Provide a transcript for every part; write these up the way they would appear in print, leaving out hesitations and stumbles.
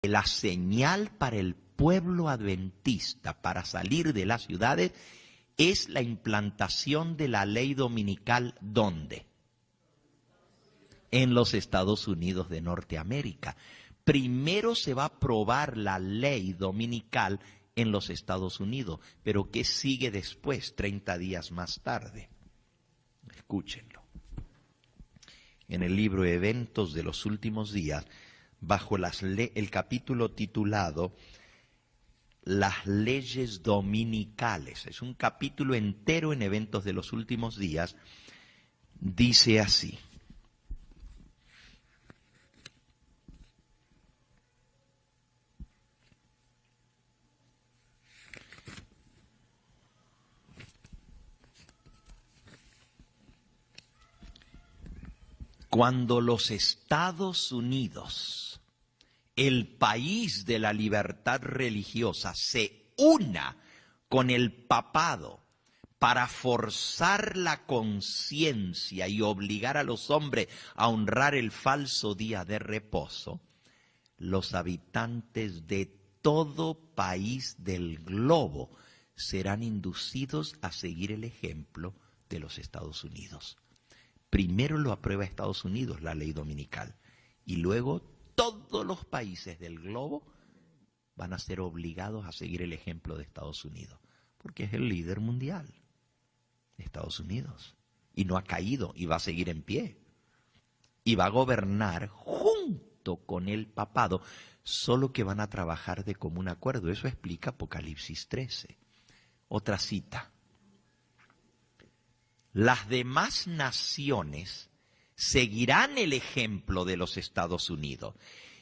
La señal para el pueblo adventista para salir de las ciudades es la implantación de la ley dominical. ¿Dónde? En los Estados Unidos de Norteamérica. Primero se va a aprobar la ley dominical en los Estados Unidos, pero ¿qué sigue después, 30 días más tarde? Escúchenlo. En el libro Eventos de los Últimos Días, bajo el capítulo titulado Las leyes dominicales, es un capítulo entero en Eventos de los Últimos Días, dice así: cuando los Estados Unidos, el país de la libertad religiosa, se una con el papado para forzar la conciencia y obligar a los hombres a honrar el falso día de reposo, los habitantes de todo país del globo serán inducidos a seguir el ejemplo de los Estados Unidos. Primero lo aprueba Estados Unidos, la ley dominical, y luego todos los países del globo van a ser obligados a seguir el ejemplo de Estados Unidos, porque es el líder mundial, Estados Unidos, y no ha caído y va a seguir en pie, y va a gobernar junto con el papado, solo que van a trabajar de común acuerdo. Eso explica Apocalipsis 13. Otra cita: las demás naciones seguirán el ejemplo de los Estados Unidos.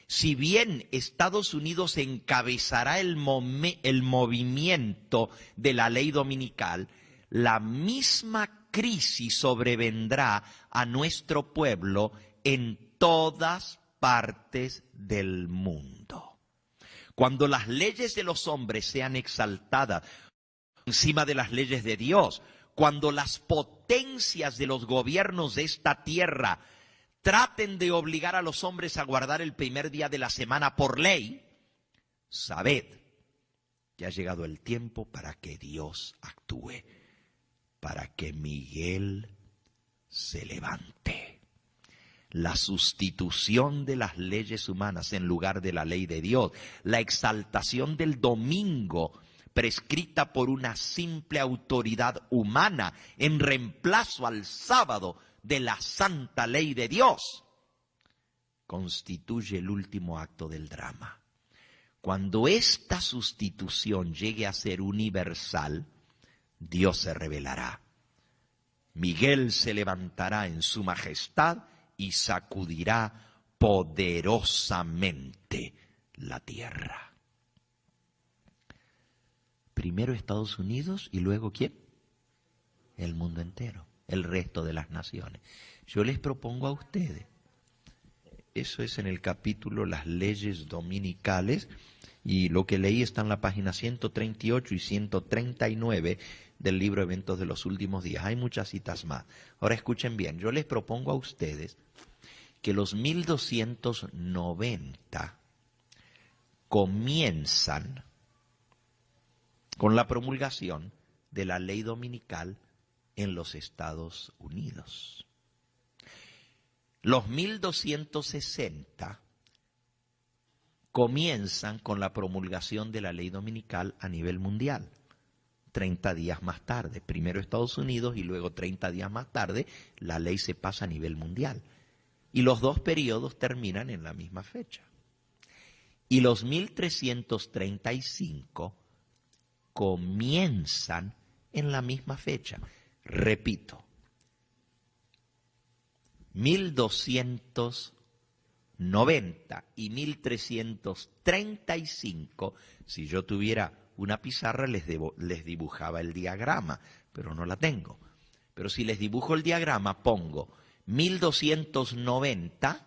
Si bien Estados Unidos encabezará el movimiento de la ley dominical, la misma crisis sobrevendrá a nuestro pueblo en todas partes del mundo. Cuando las leyes de los hombres sean exaltadas encima de las leyes de Dios, cuando las potencias de los gobiernos de esta tierra traten de obligar a los hombres a guardar el primer día de la semana por ley, sabed que ha llegado el tiempo para que Dios actúe, para que Miguel se levante. La sustitución de las leyes humanas en lugar de la ley de Dios, la exaltación del domingo prescrita por una simple autoridad humana en reemplazo al sábado de la santa ley de Dios, constituye el último acto del drama. Cuando esta sustitución llegue a ser universal, Dios se revelará. Miguel se levantará en su majestad y sacudirá poderosamente la tierra. Primero Estados Unidos y luego ¿quién? El mundo entero, el resto de las naciones. Yo les propongo a ustedes, eso es en el capítulo Las leyes dominicales, y lo que leí está en la página 138 y 139 del libro Eventos de los Últimos Días. Hay muchas citas más. Ahora escuchen bien, yo les propongo a ustedes que los 1290 comienzan con la promulgación de la ley dominical en los Estados Unidos. Los 1260 comienzan con la promulgación de la ley dominical a nivel mundial. 30 días más tarde, primero Estados Unidos y luego 30 días más tarde, la ley se pasa a nivel mundial. Y los dos periodos terminan en la misma fecha. Y los 1335 comienzan en la misma fecha. Repito, 1290 y 1335, si yo tuviera una pizarra les dibujaba el diagrama, pero no la tengo. Pero si les dibujo el diagrama, pongo 1290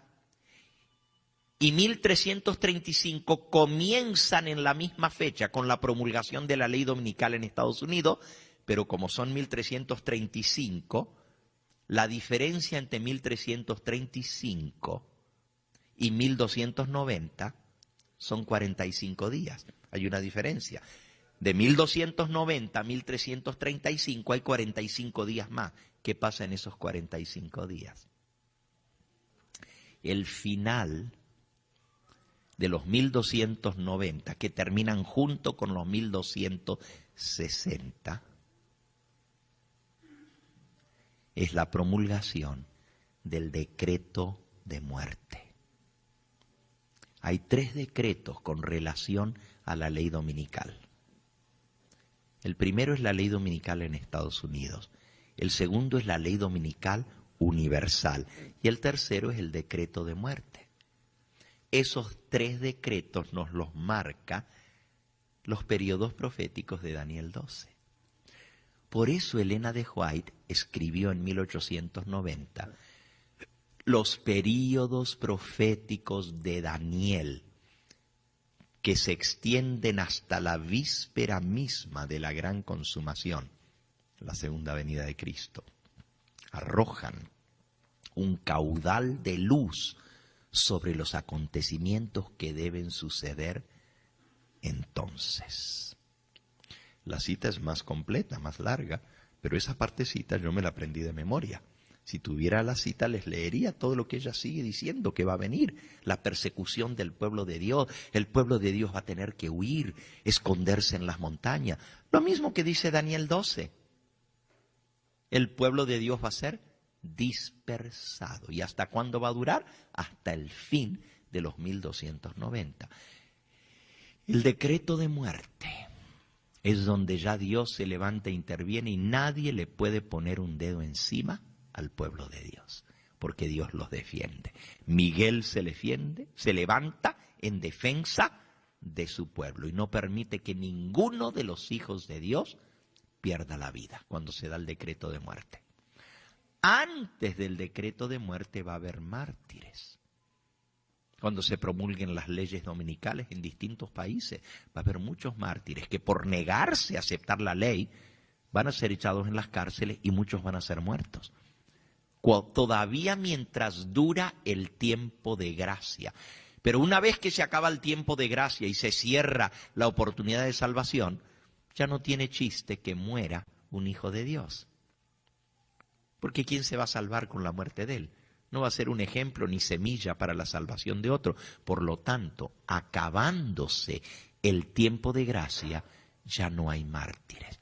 y 1335 comienzan en la misma fecha con la promulgación de la ley dominical en Estados Unidos, pero como son 1335, la diferencia entre 1335 y 1290 son 45 días. Hay una diferencia. De 1290 a 1335 hay 45 días más. ¿Qué pasa en esos 45 días? El final de los 1290, que terminan junto con los 1260, es la promulgación del decreto de muerte. Hay 3 decretos con relación a la ley dominical. El primero es la ley dominical en Estados Unidos. El segundo es la ley dominical universal. Y el tercero es el decreto de muerte. Esos 3 decretos nos los marca los periodos proféticos de Daniel 12. Por eso Elena de White escribió en 1890 los períodos proféticos de Daniel, que se extienden hasta la víspera misma de la gran consumación, la segunda venida de Cristo. Arrojan un caudal de luz sobre los acontecimientos que deben suceder entonces. La cita es más completa, más larga, pero esa partecita yo me la aprendí de memoria. Si tuviera la cita, les leería todo lo que ella sigue diciendo, que va a venir, la persecución del pueblo de Dios. El pueblo de Dios va a tener que huir, esconderse en las montañas. Lo mismo que dice Daniel 12. El pueblo de Dios va a ser dispersado. ¿Y hasta cuándo va a durar? Hasta el fin de los 1290. El decreto de muerte es donde ya Dios se levanta e interviene y nadie le puede poner un dedo encima al pueblo de Dios, porque Dios los defiende. Miguel se defiende, se levanta en defensa de su pueblo y no permite que ninguno de los hijos de Dios pierda la vida cuando se da el decreto de muerte. Antes del decreto de muerte va a haber mártires. Cuando se promulguen las leyes dominicales en distintos países, va a haber muchos mártires que por negarse a aceptar la ley van a ser echados en las cárceles y muchos van a ser muertos. Todavía mientras dura el tiempo de gracia. Pero una vez que se acaba el tiempo de gracia y se cierra la oportunidad de salvación, ya no tiene chiste que muera un hijo de Dios. Porque ¿quién se va a salvar con la muerte de él? No va a ser un ejemplo ni semilla para la salvación de otro. Por lo tanto, acabándose el tiempo de gracia, ya no hay mártires.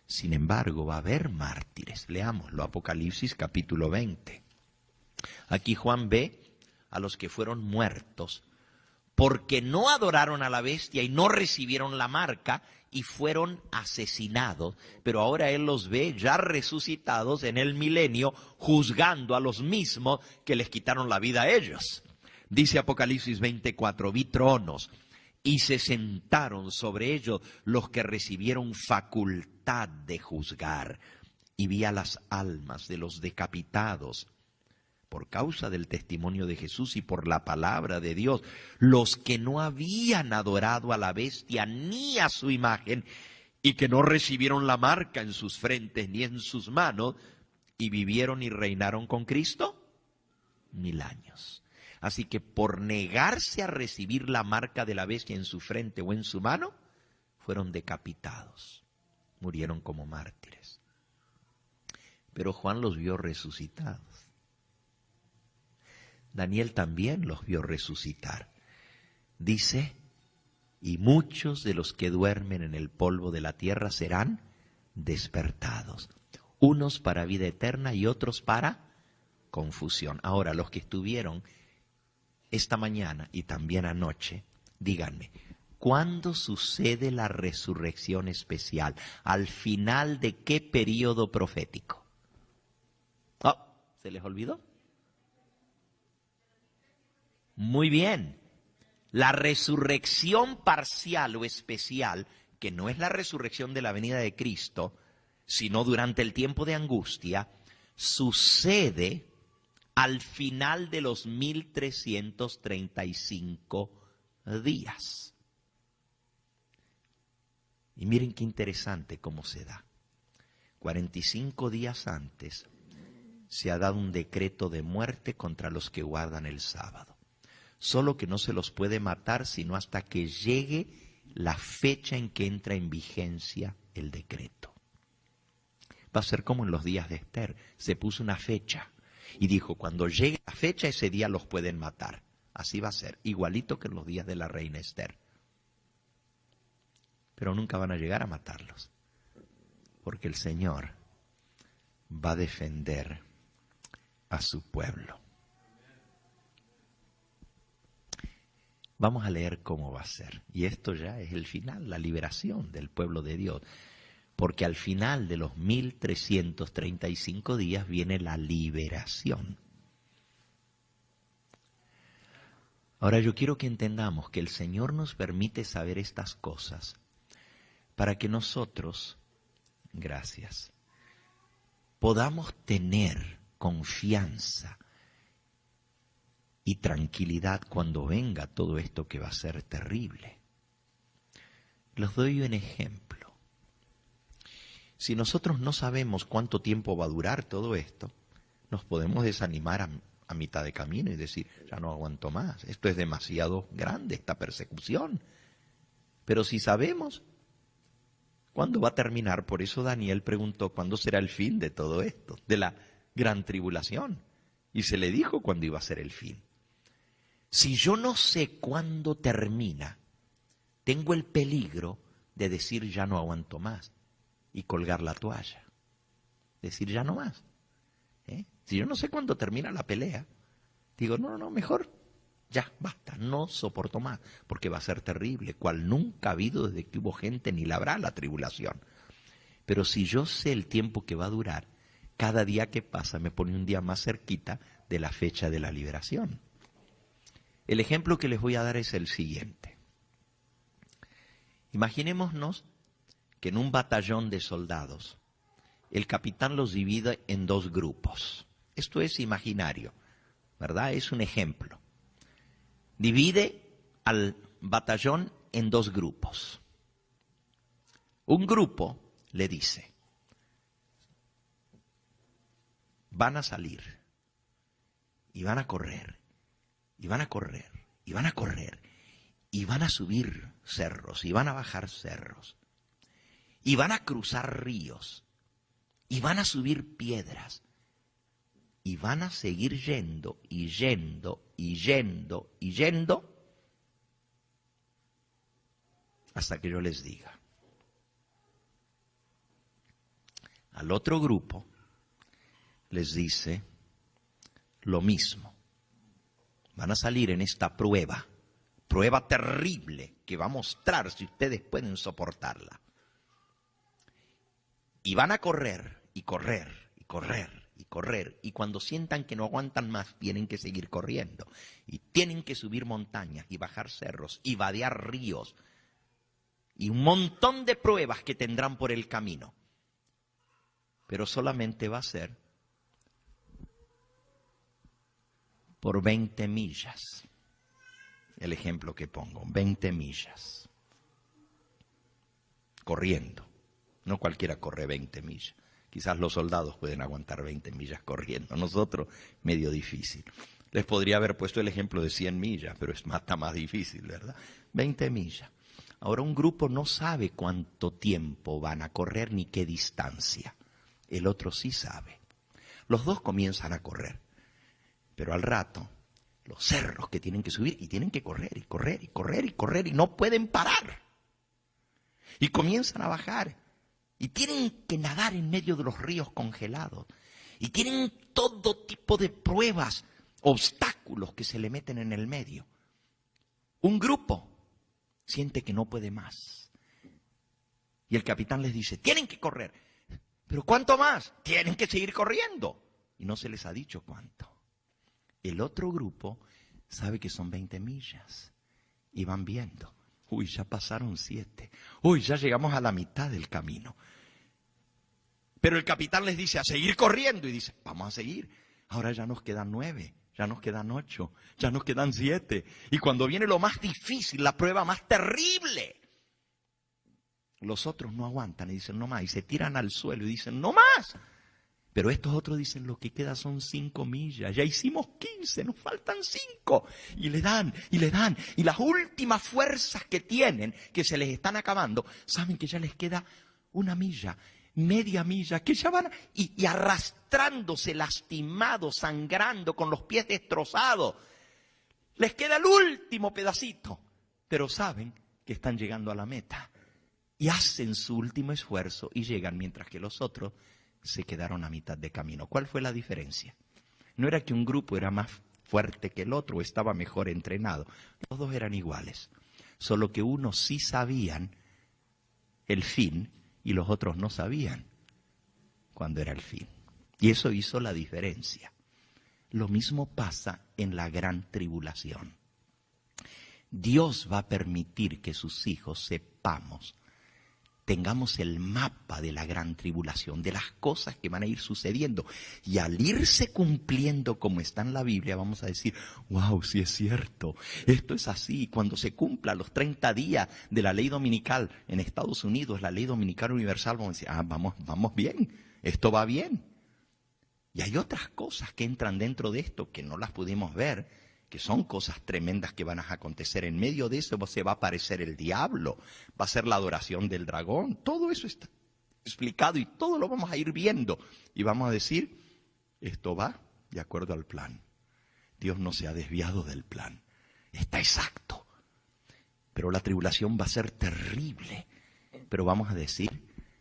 Sin embargo, va a haber mártires. Leámoslo, Apocalipsis capítulo 20. Aquí Juan ve a los que fueron muertos porque no adoraron a la bestia y no recibieron la marca y fueron asesinados. Pero ahora él los ve ya resucitados en el milenio, juzgando a los mismos que les quitaron la vida a ellos. Dice Apocalipsis 24, vi tronos y se sentaron sobre ellos los que recibieron facultad de juzgar. Y vi a las almas de los decapitados por causa del testimonio de Jesús y por la palabra de Dios, los que no habían adorado a la bestia ni a su imagen y que no recibieron la marca en sus frentes ni en sus manos, y vivieron y reinaron con Cristo 1000 años. Así que por negarse a recibir la marca de la bestia en su frente o en su mano, fueron decapitados, murieron como mártires. Pero Juan los vio resucitados. Daniel también los vio resucitar. Dice, y muchos de los que duermen en el polvo de la tierra serán despertados, unos para vida eterna y otros para confusión. Ahora, los que estuvieron esta mañana y también anoche, díganme, ¿cuándo sucede la resurrección especial? ¿Al final de qué periodo profético? Oh, ¿se les olvidó? Muy bien. La resurrección parcial o especial, que no es la resurrección de la venida de Cristo, sino durante el tiempo de angustia, sucede al final de los 1335 días. Y miren qué interesante cómo se da. 45 días antes se ha dado un decreto de muerte contra los que guardan el sábado. solo que no se los puede matar sino hasta que llegue la fecha en que entra en vigencia el decreto. Va a ser como en los días de Esther, se puso una fecha y dijo, cuando llegue la fecha ese día los pueden matar. Así va a ser, igualito que en los días de la reina Esther. Pero nunca van a llegar a matarlos, porque el Señor va a defender a su pueblo. Vamos a leer cómo va a ser. Y esto ya es el final, la liberación del pueblo de Dios. Porque al final de los 1335 días viene la liberación. Ahora yo quiero que entendamos que el Señor nos permite saber estas cosas para que nosotros, gracias, podamos tener confianza y tranquilidad cuando venga todo esto que va a ser terrible. Les doy un ejemplo. Si nosotros no sabemos cuánto tiempo va a durar todo esto, nos podemos desanimar a mitad de camino y decir, ya no aguanto más, esto es demasiado grande, esta persecución. Pero si sabemos cuándo va a terminar, por eso Daniel preguntó cuándo será el fin de todo esto, de la gran tribulación. Y se le dijo cuándo iba a ser el fin. Si yo no sé cuándo termina, tengo el peligro de decir ya no aguanto más y colgar la toalla. Decir ya no más. Si yo no sé cuándo termina la pelea, digo no, mejor ya, basta, no soporto más, porque va a ser terrible, cual nunca ha habido desde que hubo gente ni la habrá la tribulación. Pero si yo sé el tiempo que va a durar, cada día que pasa me pone un día más cerquita de la fecha de la liberación. El ejemplo que les voy a dar es el siguiente. Imaginémonos que en un batallón de soldados, el capitán los divide en dos grupos. Esto es imaginario, ¿verdad? Es un ejemplo. Divide al batallón en dos grupos. Un grupo le dice, van a salir y van a correr, y van a correr, y van a correr, y van a subir cerros, y van a bajar cerros, y van a cruzar ríos, y van a subir piedras, y van a seguir yendo, y yendo, y yendo, y yendo, hasta que yo les diga. Al otro grupo les dice lo mismo. Van a salir en esta prueba terrible que va a mostrar si ustedes pueden soportarla. Y van a correr, y correr, y correr, y correr. Y cuando sientan que no aguantan más, tienen que seguir corriendo. Y tienen que subir montañas, y bajar cerros, y vadear ríos. Y un montón de pruebas que tendrán por el camino. Pero solamente va a ser por 20 millas. El ejemplo que pongo, 20 millas. Corriendo. No cualquiera corre 20 millas. Quizás los soldados pueden aguantar 20 millas corriendo. Nosotros, medio difícil. Les podría haber puesto el ejemplo de 100 millas, pero está más difícil, ¿verdad? 20 millas. Ahora un grupo no sabe cuánto tiempo van a correr ni qué distancia. El otro sí sabe. Los dos comienzan a correr. Pero al rato, los cerros que tienen que subir y tienen que correr y correr y correr y correr y no pueden parar. Y comienzan a bajar y tienen que nadar en medio de los ríos congelados. Y tienen todo tipo de pruebas, obstáculos que se le meten en el medio. Un grupo siente que no puede más. Y el capitán les dice, tienen que correr. ¿Pero cuánto más? Tienen que seguir corriendo. Y no se les ha dicho cuánto. El otro grupo sabe que son 20 millas. Y van viendo. Uy, ya pasaron 7. Uy, ya llegamos a la mitad del camino. Pero el capitán les dice a seguir corriendo. Y dice, vamos a seguir. Ahora ya nos quedan 9. Ya nos quedan 8. Ya nos quedan 7. Y cuando viene lo más difícil, la prueba más terrible, los otros no aguantan y dicen no más. Y se tiran al suelo y dicen no más. Pero estos otros dicen, lo que queda son 5 millas, ya hicimos 15, nos faltan 5. Y le dan, y le dan. Y las últimas fuerzas que tienen, que se les están acabando, saben que ya les queda 1 milla, media milla, que ya van y arrastrándose, lastimados, sangrando, con los pies destrozados. Les queda el último pedacito, pero saben que están llegando a la meta. Y hacen su último esfuerzo y llegan, mientras que los otros se quedaron a mitad de camino. ¿Cuál fue la diferencia? No era que un grupo era más fuerte que el otro o estaba mejor entrenado. Los dos eran iguales. Solo que unos sí sabían el fin y los otros no sabían cuándo era el fin. Y eso hizo la diferencia. Lo mismo pasa en la gran tribulación. Dios va a permitir que sus hijos sepamos, tengamos el mapa de la gran tribulación, de las cosas que van a ir sucediendo. Y al irse cumpliendo como está en la Biblia, vamos a decir, wow, sí es cierto, esto es así. Cuando se cumpla los 30 días de la ley dominical en Estados Unidos, la ley dominical universal, vamos a decir, vamos bien, esto va bien. Y hay otras cosas que entran dentro de esto que no las pudimos ver, que son cosas tremendas que van a acontecer. En medio de eso se va a aparecer el diablo, va a ser la adoración del dragón. Todo eso está explicado y todo lo vamos a ir viendo. Y vamos a decir, esto va de acuerdo al plan. Dios no se ha desviado del plan. Está exacto. Pero la tribulación va a ser terrible. Pero vamos a decir,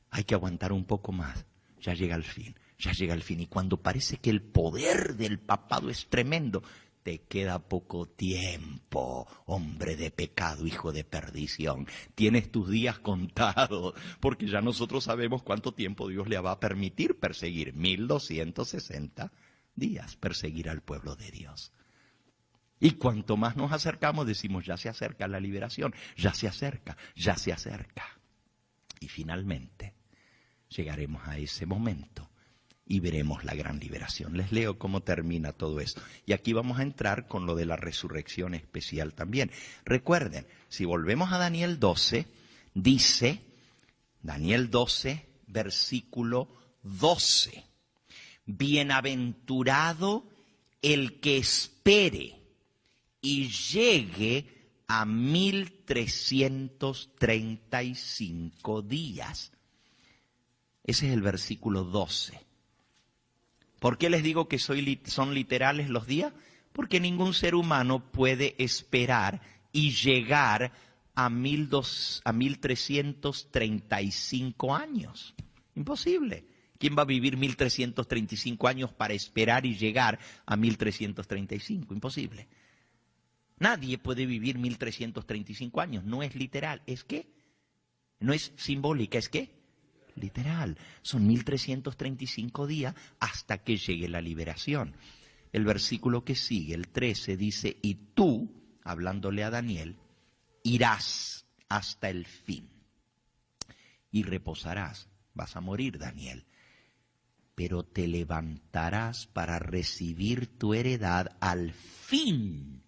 hay que aguantar un poco más. Ya llega el fin, ya llega el fin. Y cuando parece que el poder del papado es tremendo, te queda poco tiempo, hombre de pecado, hijo de perdición. Tienes tus días contados, porque ya nosotros sabemos cuánto tiempo Dios le va a permitir perseguir. 1260 días perseguir al pueblo de Dios. Y cuanto más nos acercamos, decimos, ya se acerca la liberación, ya se acerca, ya se acerca. Y finalmente llegaremos a ese momento y veremos la gran liberación. Les leo cómo termina todo esto. Y aquí vamos a entrar con lo de la resurrección especial también. Recuerden, si volvemos a Daniel 12, dice, Daniel 12, versículo 12, bienaventurado el que espere y llegue a 1335 días. Ese es el versículo 12. ¿Por qué les digo que son literales los días? Porque ningún ser humano puede esperar y llegar a 1335 años. Imposible. ¿Quién va a vivir 1335 años para esperar y llegar a 1335? Imposible. Nadie puede vivir 1335 años. No es literal. ¿Es qué? No es simbólica. ¿Es qué? Literal, son 1335 días hasta que llegue la liberación. El versículo que sigue, el 13, dice, y tú, hablándole a Daniel, irás hasta el fin y reposarás. Vas a morir, Daniel, pero te levantarás para recibir tu heredad al fin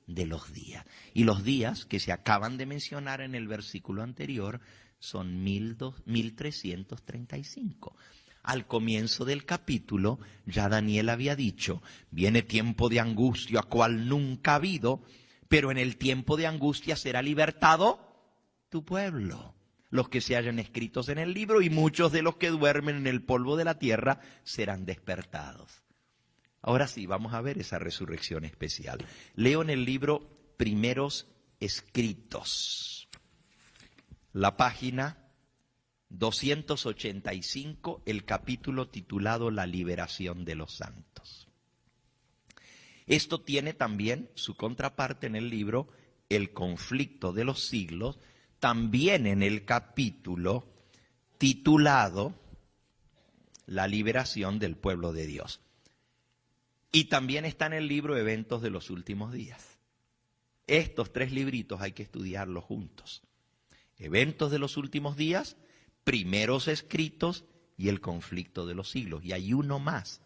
de los días. Y los días que se acaban de mencionar en el versículo anterior son 1335. Al comienzo del capítulo, ya Daniel había dicho, viene tiempo de angustia cual nunca ha habido, pero en el tiempo de angustia será libertado tu pueblo, los que se hallan escritos en el libro, y muchos de los que duermen en el polvo de la tierra serán despertados. Ahora sí, vamos a ver esa resurrección especial. Leo en el libro Primeros Escritos, la página 285, el capítulo titulado La liberación de los santos. Esto tiene también su contraparte en el libro El conflicto de los siglos, también en el capítulo titulado La liberación del pueblo de Dios. Y también está en el libro Eventos de los últimos días. Estos 3 libritos hay que estudiarlos juntos. Eventos de los últimos días, Primeros Escritos y El conflicto de los siglos. Y hay uno más,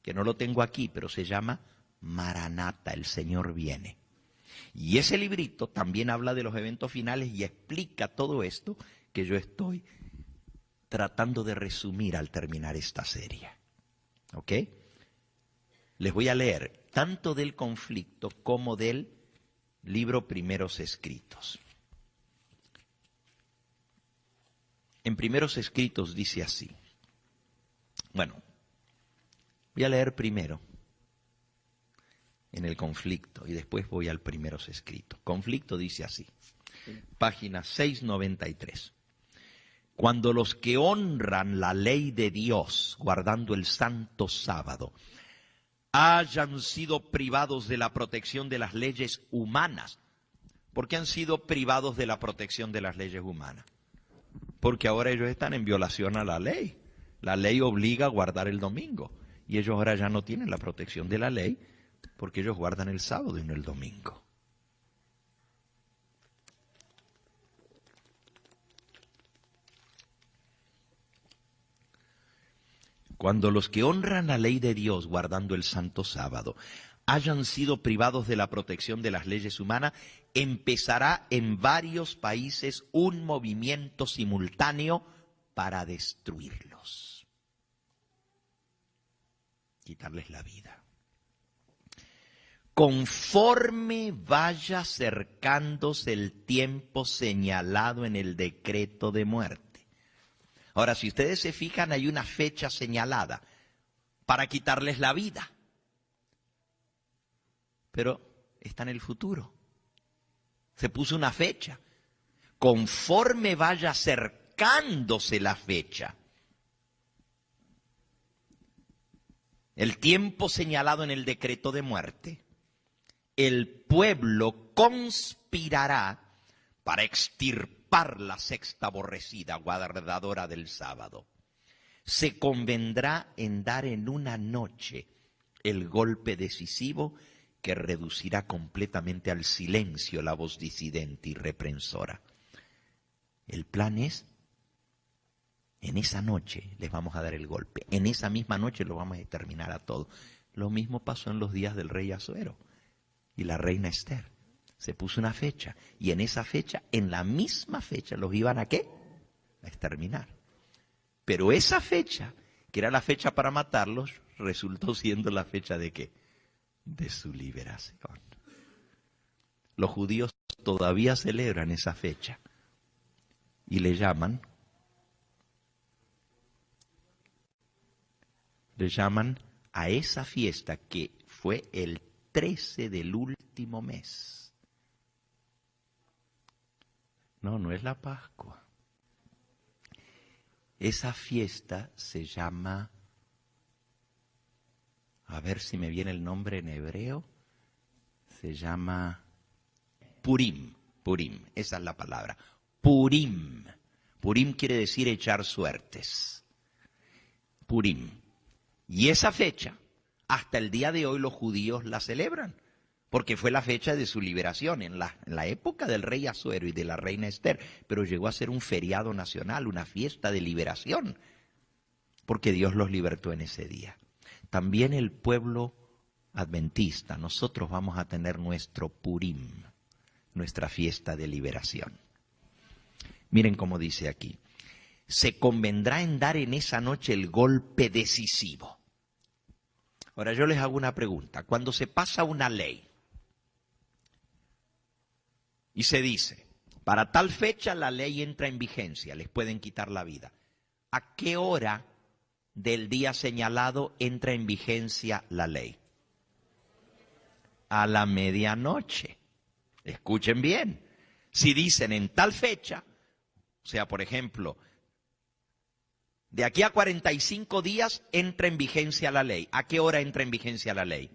que no lo tengo aquí, pero se llama Maranata, el Señor viene. Y ese librito también habla de los eventos finales y explica todo esto que yo estoy tratando de resumir al terminar esta serie. ¿Ok? Les voy a leer tanto del conflicto como del libro Primeros Escritos. En Primeros Escritos dice así. Bueno, voy a leer primero en el conflicto y después voy al Primeros Escritos. Conflicto dice así, página 693. Cuando los que honran la ley de Dios, guardando el santo sábado, hayan sido privados de la protección de las leyes humanas. ¿Por qué han sido privados de la protección de las leyes humanas? Porque ahora ellos están en violación a la ley. La ley obliga a guardar el domingo. Y ellos ahora ya no tienen la protección de la ley porque ellos guardan el sábado y no el domingo. Cuando los que honran la ley de Dios guardando el santo sábado hayan sido privados de la protección de las leyes humanas, empezará en varios países un movimiento simultáneo para destruirlos, quitarles la vida. Conforme vaya acercándose el tiempo señalado en el decreto de muerte. Ahora, si ustedes se fijan, hay una fecha señalada para quitarles la vida. Pero está en el futuro. Se puso una fecha. Conforme vaya acercándose la fecha, el tiempo señalado en el decreto de muerte, el pueblo conspirará para extirpar la sexta aborrecida, guardadora del sábado. Se convendrá en dar en una noche el golpe decisivo que reducirá completamente al silencio la voz disidente y reprensora. El plan es, en esa noche les vamos a dar el golpe, en esa misma noche lo vamos a exterminar a todos. Lo mismo pasó en los días del rey Asuero y la reina Esther. Se puso una fecha y en esa fecha, en la misma fecha, los iban ¿a qué? A exterminar. Pero esa fecha, que era la fecha para matarlos, resultó siendo la fecha ¿de qué? De su liberación. Los judíos todavía celebran esa fecha y le llaman a esa fiesta que fue el 13 del último mes. No es la Pascua. Esa fiesta se llama, a ver si me viene el nombre en hebreo, se llama Purim. Purim, esa es la palabra. Purim. Purim quiere decir echar suertes. Purim. Y esa fecha, hasta el día de hoy los judíos la celebran, porque fue la fecha de su liberación en la época del rey Asuero y de la reina Esther, pero llegó a ser un feriado nacional, una fiesta de liberación, porque Dios los libertó en ese día. También el pueblo adventista, nosotros vamos a tener nuestro Purim, nuestra fiesta de liberación. Miren cómo dice aquí, se convendrá en dar en esa noche el golpe decisivo. Ahora yo les hago una pregunta, cuando se pasa una ley, y se dice, para tal fecha la ley entra en vigencia, les pueden quitar la vida. ¿A qué hora del día señalado entra en vigencia la ley? A la medianoche. Escuchen bien. Si dicen en tal fecha, o sea, por ejemplo, de aquí a 45 días entra en vigencia la ley. ¿A qué hora entra en vigencia la ley?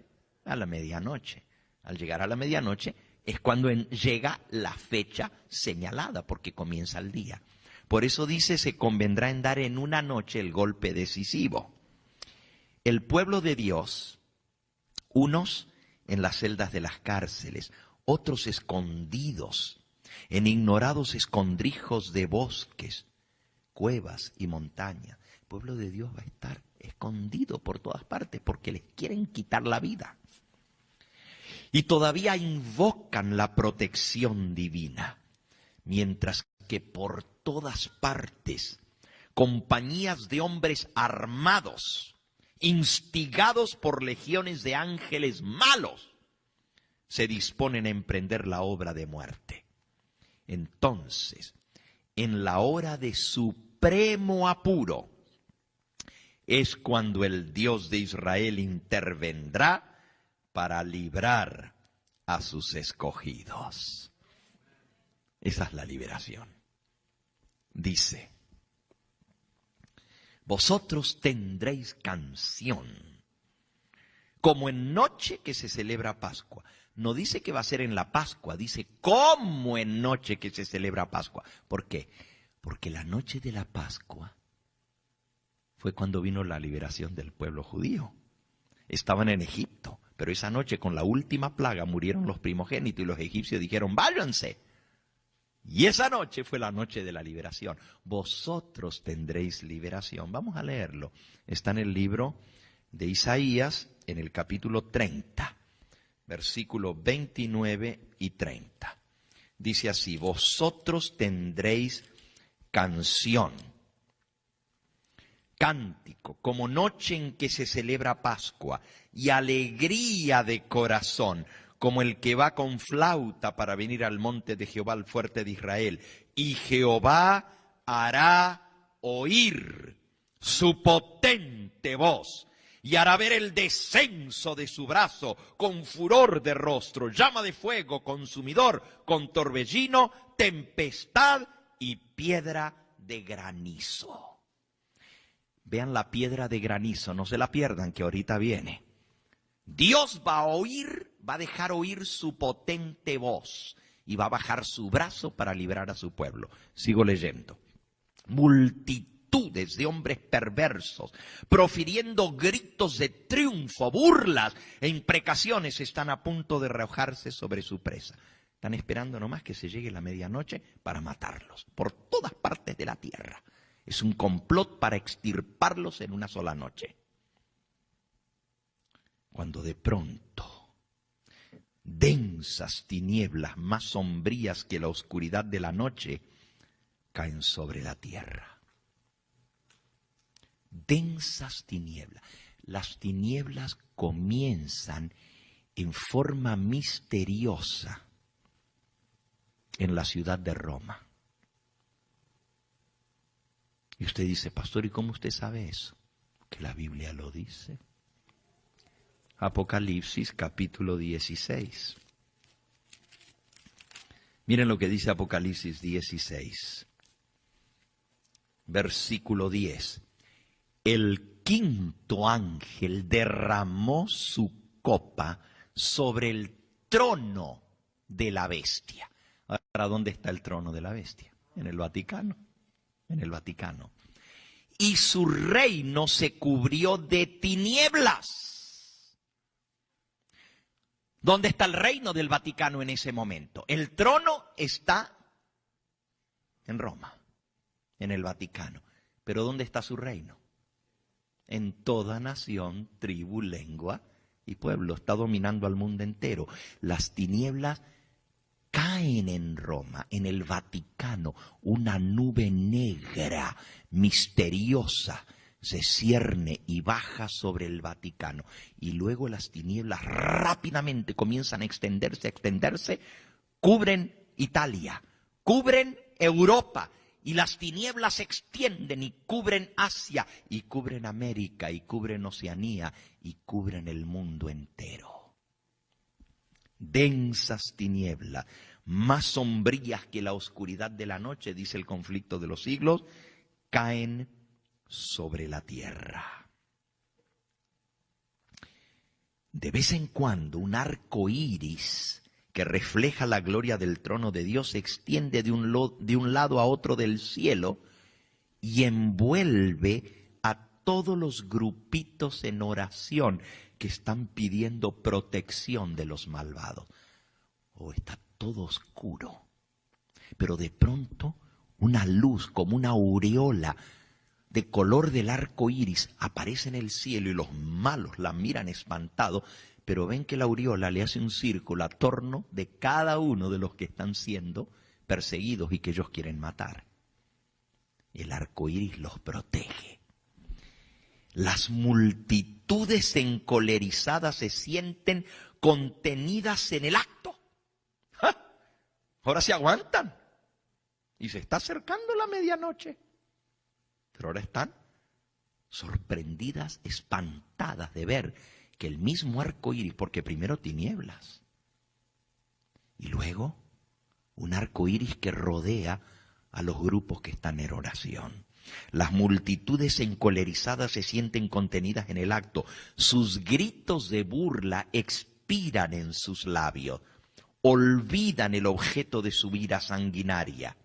A la medianoche. Al llegar a la medianoche es cuando llega la fecha señalada, porque comienza el día. Por eso dice, se convendrá en dar en una noche el golpe decisivo. El pueblo de Dios, unos en las celdas de las cárceles, otros escondidos, en ignorados escondrijos de bosques, cuevas y montañas. El pueblo de Dios va a estar escondido por todas partes porque les quieren quitar la vida. Y todavía invocan la protección divina, mientras que por todas partes compañías de hombres armados instigados por legiones de ángeles malos, se disponen a emprender la obra de muerte. Entonces, en la hora de supremo apuro, es cuando el Dios de Israel intervendrá para librar a sus escogidos. Esa es la liberación. Dice: vosotros tendréis canción, como en noche que se celebra Pascua. No dice que va a ser en la Pascua, dice como en noche que se celebra Pascua. ¿Por qué? Porque la noche de la Pascua fue cuando vino la liberación del pueblo judío. Estaban en Egipto, pero esa noche con la última plaga murieron los primogénitos y los egipcios dijeron: váyanse. Y esa noche fue la noche de la liberación. Vosotros tendréis liberación. Vamos a leerlo. Está en el libro de Isaías, en el capítulo 30, versículos 29 y 30. Dice así: vosotros tendréis canción, cántico, como noche en que se celebra Pascua, y alegría de corazón, como el que va con flauta para venir al monte de Jehová, el fuerte de Israel. Y Jehová hará oír su potente voz, y hará ver el descenso de su brazo, con furor de rostro, llama de fuego consumidor, con torbellino, tempestad y piedra de granizo. Vean la piedra de granizo, no se la pierdan, que ahorita viene. Dios va a oír, va a dejar oír su potente voz y va a bajar su brazo para librar a su pueblo. Sigo leyendo. Multitudes de hombres perversos, profiriendo gritos de triunfo, burlas e imprecaciones, están a punto de arrojarse sobre su presa. Están esperando nomás que se llegue la medianoche para matarlos por todas partes de la tierra. Es un complot para extirparlos en una sola noche. Cuando de pronto densas tinieblas más sombrías que la oscuridad de la noche caen sobre la tierra. Densas tinieblas. Las tinieblas comienzan en forma misteriosa en la ciudad de Roma. Y usted dice: pastor, ¿y cómo usted sabe eso? Que la Biblia lo dice. Apocalipsis capítulo 16. Miren lo que dice Apocalipsis 16. Versículo 10. El quinto ángel derramó su copa sobre el trono de la bestia. Ahora, ¿dónde está el trono de la bestia? En el Vaticano. En el Vaticano. Y su reino se cubrió de tinieblas. ¿Dónde está el reino del Vaticano en ese momento? El trono está en Roma, en el Vaticano. ¿Pero dónde está su reino? En toda nación, tribu, lengua y pueblo. Está dominando al mundo entero. Las tinieblas caen en Roma, en el Vaticano. Una nube negra, misteriosa, se cierne y baja sobre el Vaticano. Y luego las tinieblas rápidamente comienzan a extenderse, cubren Italia, cubren Europa. Y las tinieblas se extienden y cubren Asia, y cubren América, y cubren Oceanía, y cubren el mundo entero. Densas tinieblas, más sombrías que la oscuridad de la noche, dice el conflicto de los siglos, caen sobre la tierra. De vez en cuando un arco iris que refleja la gloria del trono de Dios se extiende de un lado a otro del cielo y envuelve a todos los grupitos en oración que están pidiendo protección de los malvados. Oh, está todo oscuro, pero de pronto una luz como una aureola de color del arco iris aparece en el cielo y los malos la miran espantados, pero ven que la aureola le hace un círculo a torno de cada uno de los que están siendo perseguidos y que ellos quieren matar. El arco iris los protege. Las multitudes encolerizadas se sienten contenidas en el acto. ¡Ja! Ahora se aguantan. Y se está acercando la medianoche. Pero ahora están sorprendidas, espantadas de ver que el mismo arco iris, porque primero tinieblas, y luego un arco iris que rodea a los grupos que están en oración. Las multitudes encolerizadas se sienten contenidas en el acto. Sus gritos de burla expiran en sus labios. Olvidan el objeto de su ira sanguinaria.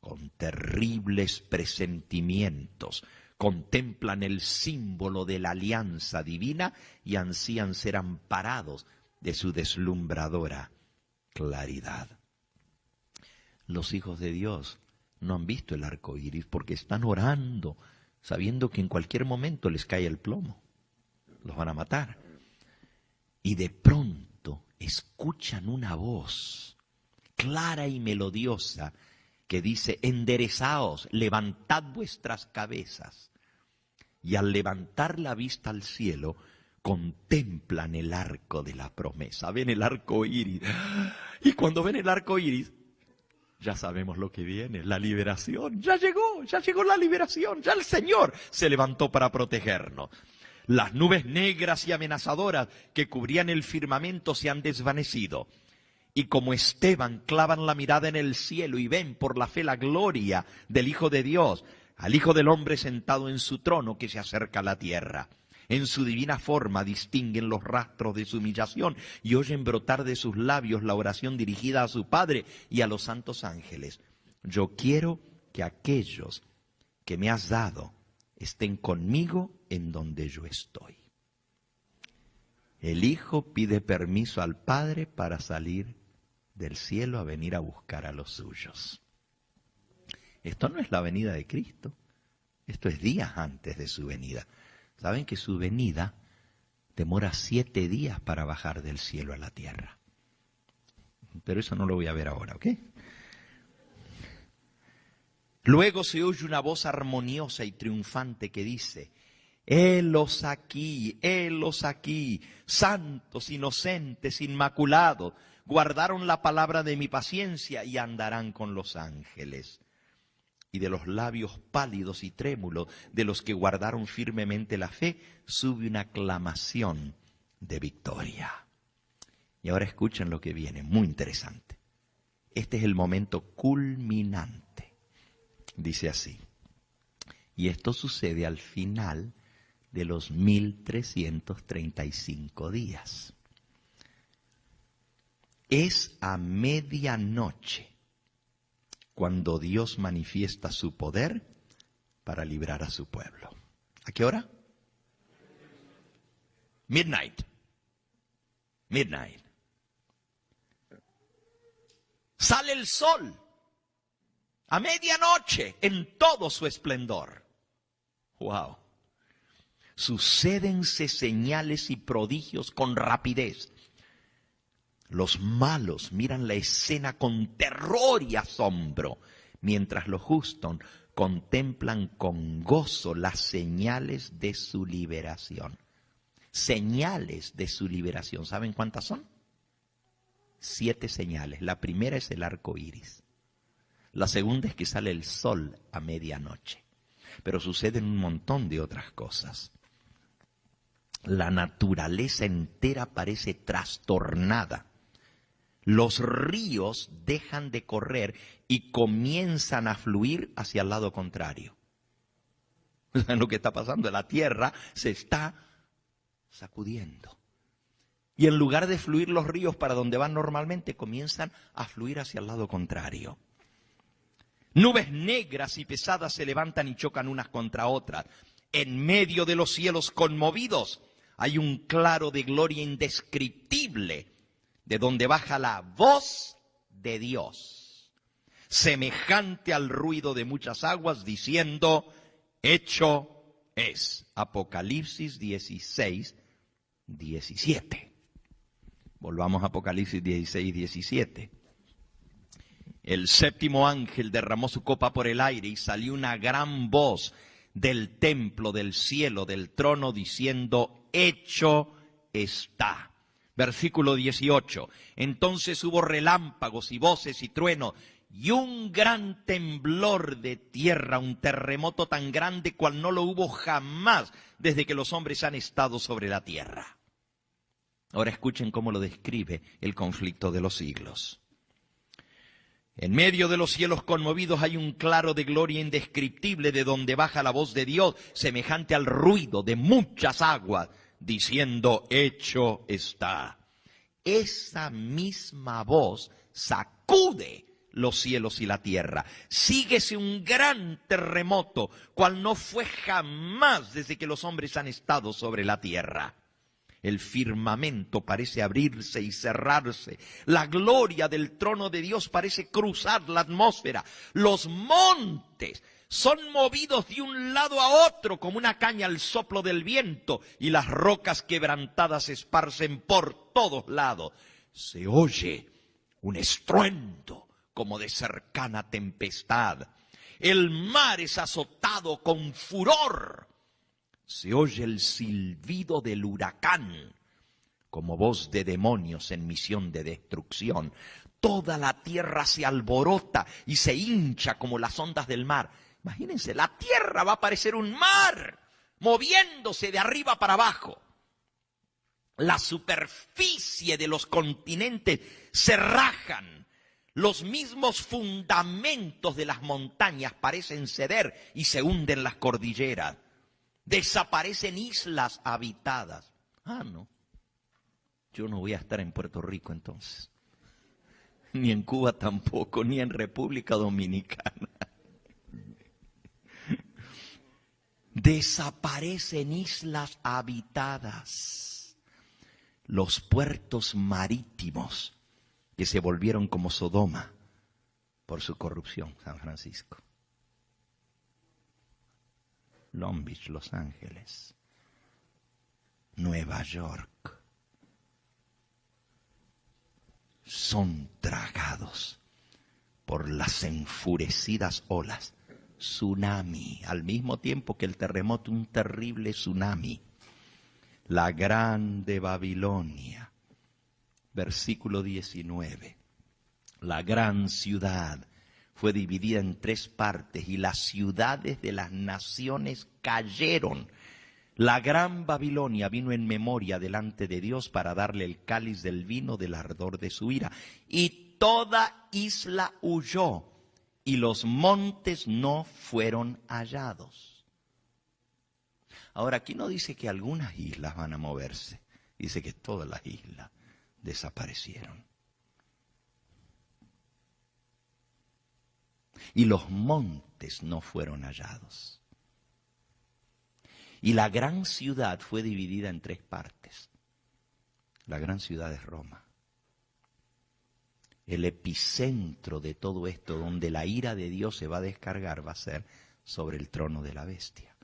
Con terribles presentimientos contemplan el símbolo de la alianza divina y ansían ser amparados de su deslumbradora claridad. Los hijos de Dios no han visto el arco iris porque están orando, sabiendo que en cualquier momento les cae el plomo. Los van a matar. Y de pronto escuchan una voz clara y melodiosa que dice: enderezaos, levantad vuestras cabezas. Y al levantar la vista al cielo, contemplan el arco de la promesa. Ven el arco iris. Y cuando ven el arco iris, ya sabemos lo que viene, la liberación. Ya llegó la liberación. Ya el Señor se levantó para protegernos. Las nubes negras y amenazadoras que cubrían el firmamento se han desvanecido. Y como Esteban clavan la mirada en el cielo y ven por la fe la gloria del Hijo de Dios, al Hijo del Hombre sentado en su trono que se acerca a la tierra. En su divina forma distinguen los rastros de su humillación y oyen brotar de sus labios la oración dirigida a su Padre y a los santos ángeles. Yo quiero que aquellos que me has dado estén conmigo en donde yo estoy. El Hijo pide permiso al Padre para salir del cielo a venir a buscar a los suyos. Esto no es la venida de Cristo, esto es días antes de su venida. ¿Saben que su venida demora 7 días para bajar del cielo a la tierra? Pero eso no lo voy a ver ahora, ¿ok? Luego se oye una voz armoniosa y triunfante que dice: helos aquí, santos, inocentes, inmaculados, guardaron la palabra de mi paciencia y andarán con los ángeles. Y de los labios pálidos y trémulos de los que guardaron firmemente la fe, sube una aclamación de victoria. Y ahora escuchen lo que viene, muy interesante. Este es el momento culminante. Dice así: y esto sucede al final de los 1335 días. Es a medianoche cuando Dios manifiesta su poder para librar a su pueblo. ¿A qué hora? Midnight. Sale el sol a medianoche en todo su esplendor. ¡Wow! Sucédense señales y prodigios con rapidez. Los malos miran la escena con terror y asombro, mientras los justos contemplan con gozo las señales de su liberación. Señales de su liberación. ¿Saben cuántas son? 7 señales. La primera es el arco iris. La segunda es que sale el sol a medianoche. Pero suceden un montón de otras cosas. La naturaleza entera parece trastornada. Los ríos dejan de correr y comienzan a fluir hacia el lado contrario. ¿Saben lo que está pasando? La tierra se está sacudiendo. Y en lugar de fluir los ríos para donde van normalmente, comienzan a fluir hacia el lado contrario. Nubes negras y pesadas se levantan y chocan unas contra otras. En medio de los cielos conmovidos hay un claro de gloria indescriptible, de donde baja la voz de Dios, semejante al ruido de muchas aguas, diciendo: hecho es. Apocalipsis 16, 17. Volvamos a Apocalipsis 16, 17. El séptimo ángel derramó su copa por el aire y salió una gran voz del templo, del cielo, del trono, diciendo, hecho está. Versículo 18. Entonces hubo relámpagos y voces y truenos y un gran temblor de tierra, un terremoto tan grande cual no lo hubo jamás desde que los hombres han estado sobre la tierra. Ahora escuchen cómo lo describe el conflicto de los siglos. En medio de los cielos conmovidos hay un claro de gloria indescriptible de donde baja la voz de Dios, semejante al ruido de muchas aguas, diciendo, hecho está. Esa misma voz sacude los cielos y la tierra. Síguese un gran terremoto, cual no fue jamás desde que los hombres han estado sobre la tierra. El firmamento parece abrirse y cerrarse. La gloria del trono de Dios parece cruzar la atmósfera. Los montes son movidos de un lado a otro como una caña al soplo del viento, y las rocas quebrantadas se esparcen por todos lados. Se oye un estruendo como de cercana tempestad. El mar es azotado con furor. Se oye el silbido del huracán, como voz de demonios en misión de destrucción. Toda la tierra se alborota y se hincha como las ondas del mar. Imagínense, la tierra va a parecer un mar, moviéndose de arriba para abajo. La superficie de los continentes se rajan. Los mismos fundamentos de las montañas parecen ceder y se hunden las cordilleras. Desaparecen islas habitadas. Ah, no. Yo no voy a estar en Puerto Rico entonces. Ni en Cuba tampoco, ni en República Dominicana. Desaparecen islas habitadas. Los puertos marítimos que se volvieron como Sodoma por su corrupción, San Francisco. Long Beach, Los Ángeles, Nueva York, son tragados por las enfurecidas olas. Tsunami, al mismo tiempo que el terremoto, un terrible tsunami. La grande Babilonia, versículo 19, la gran ciudad fue dividida en 3 partes y las ciudades de las naciones cayeron. La gran Babilonia vino en memoria delante de Dios para darle el cáliz del vino del ardor de su ira. Y toda isla huyó y los montes no fueron hallados. Ahora, aquí no dice que algunas islas van a moverse, dice que todas las islas desaparecieron. Y los montes no fueron hallados. Y la gran ciudad fue dividida en 3 partes. La gran ciudad es Roma. El epicentro de todo esto, donde la ira de Dios se va a descargar, va a ser sobre el trono de la bestia.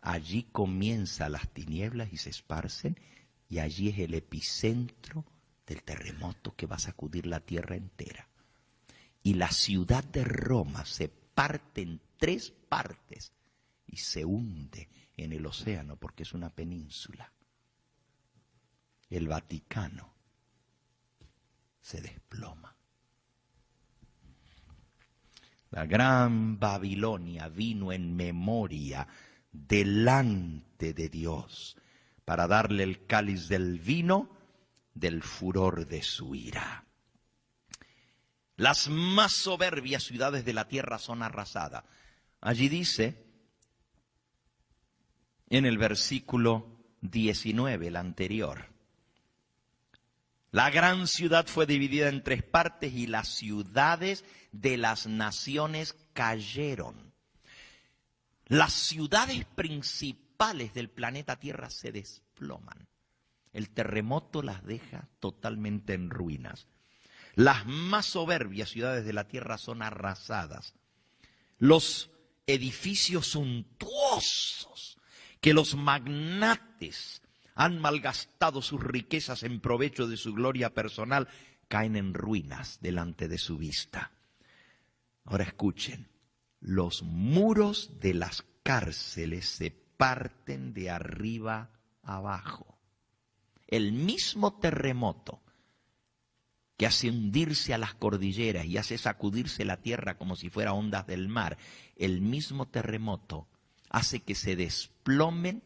Allí comienzan las tinieblas y se esparcen, y allí es el epicentro del terremoto que va a sacudir la tierra entera. Y la ciudad de Roma se parte en 3 partes y se hunde en el océano porque es una península. El Vaticano se desploma. La gran Babilonia vino en memoria delante de Dios para darle el cáliz del vino del furor de su ira. Las más soberbias ciudades de la tierra son arrasadas. Allí dice, en el versículo 19, el anterior, la gran ciudad fue dividida en 3 partes y las ciudades de las naciones cayeron. Las ciudades principales del planeta Tierra se desploman. El terremoto las deja totalmente en ruinas. Las más soberbias ciudades de la tierra son arrasadas. Los edificios suntuosos que los magnates han malgastado sus riquezas en provecho de su gloria personal caen en ruinas delante de su vista. Ahora escuchen, los muros de las cárceles se parten de arriba abajo. El mismo terremoto que hace hundirse a las cordilleras y hace sacudirse la tierra como si fuera ondas del mar, el mismo terremoto hace que se desplomen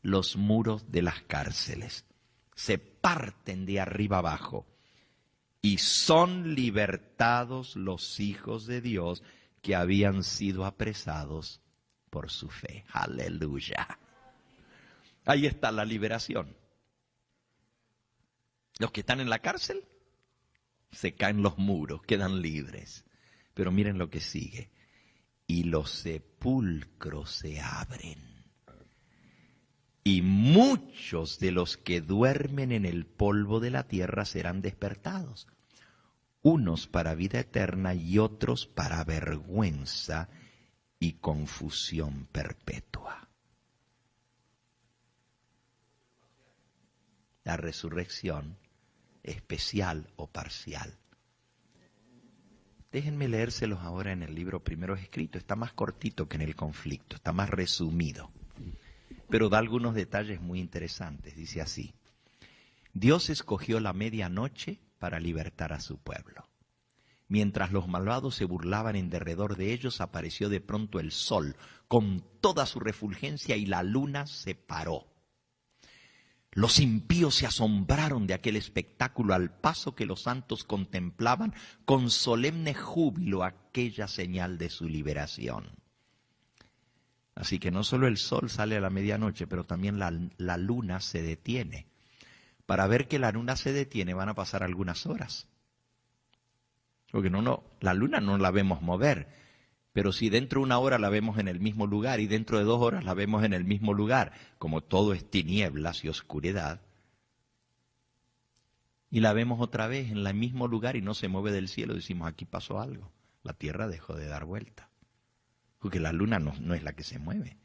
los muros de las cárceles. Se parten de arriba abajo y son libertados los hijos de Dios que habían sido apresados por su fe. Aleluya. Ahí está la liberación. Los que están en la cárcel, se caen los muros, quedan libres. Pero miren lo que sigue. Y los sepulcros se abren. Y muchos de los que duermen en el polvo de la tierra serán despertados. Unos para vida eterna y otros para vergüenza y confusión perpetua. La resurrección especial o parcial. Déjenme leérselos ahora en el libro primero escrito. Está más cortito que en el conflicto, está más resumido, pero da algunos detalles muy interesantes. Dice así: Dios escogió la medianoche para libertar a su pueblo. Mientras los malvados se burlaban en derredor de ellos, apareció de pronto el sol con toda su refulgencia y la luna se paró. Los impíos se asombraron de aquel espectáculo al paso que los santos contemplaban con solemne júbilo aquella señal de su liberación. Así que no solo el sol sale a la medianoche, pero también la luna se detiene. Para ver que la luna se detiene van a pasar algunas horas. Porque la luna no la vemos mover. Pero si dentro de 1 hora la vemos en el mismo lugar y dentro de 2 horas la vemos en el mismo lugar, como todo es tinieblas y oscuridad, y la vemos otra vez en el mismo lugar y no se mueve del cielo, decimos, aquí pasó algo. La tierra dejó de dar vuelta. Porque la luna no es la que se mueve,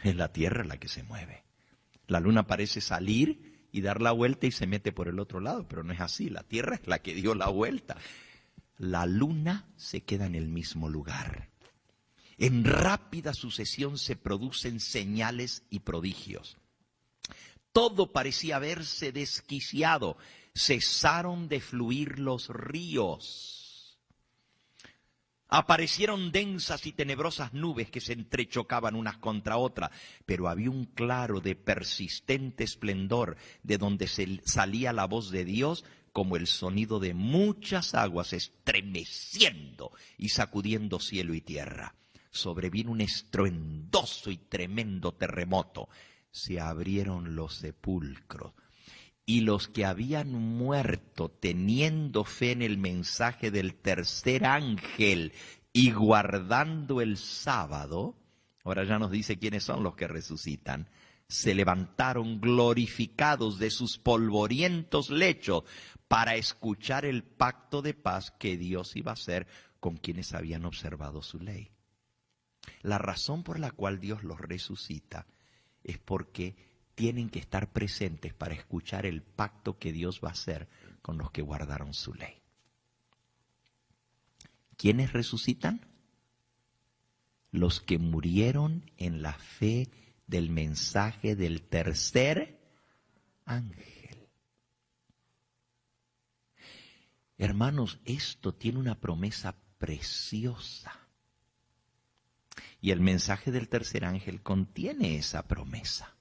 es la tierra la que se mueve. La luna parece salir y dar la vuelta y se mete por el otro lado, pero no es así, la tierra es la que dio la vuelta. La luna se queda en el mismo lugar. En rápida sucesión se producen señales y prodigios. Todo parecía haberse desquiciado. Cesaron de fluir los ríos. Aparecieron densas y tenebrosas nubes que se entrechocaban unas contra otras, pero había un claro de persistente esplendor de donde salía la voz de Dios, como el sonido de muchas aguas estremeciendo y sacudiendo cielo y tierra. Sobrevino un estruendoso y tremendo terremoto. Se abrieron los sepulcros. Y los que habían muerto teniendo fe en el mensaje del tercer ángel y guardando el sábado, ahora ya nos dice quiénes son los que resucitan, se levantaron glorificados de sus polvorientos lechos para escuchar el pacto de paz que Dios iba a hacer con quienes habían observado su ley. La razón por la cual Dios los resucita es porque tienen que estar presentes para escuchar el pacto que Dios va a hacer con los que guardaron su ley. ¿Quiénes resucitan? Los que murieron en la fe del mensaje del tercer ángel. Hermanos, esto tiene una promesa preciosa. Y el mensaje del tercer ángel contiene esa promesa.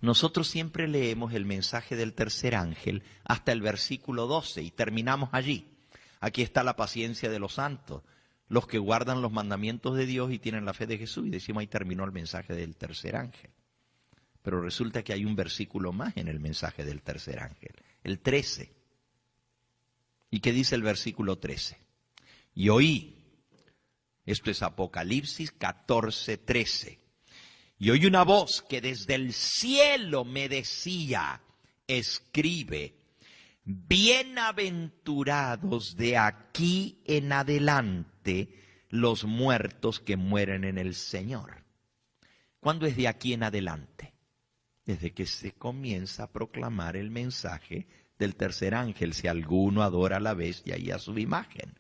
Nosotros siempre leemos el mensaje del tercer ángel hasta el versículo 12 y terminamos allí. Aquí está la paciencia de los santos, los que guardan los mandamientos de Dios y tienen la fe de Jesús. Y decimos, ahí terminó el mensaje del tercer ángel. Pero resulta que hay un versículo más en el mensaje del tercer ángel, el 13. ¿Y qué dice el versículo 13? Y oí, esto es Apocalipsis 14:13. Y oí una voz que desde el cielo me decía, escribe, bienaventurados de aquí en adelante los muertos que mueren en el Señor. ¿Cuándo es de aquí en adelante? Desde que se comienza a proclamar el mensaje del tercer ángel, si alguno adora a la bestia y a su imagen.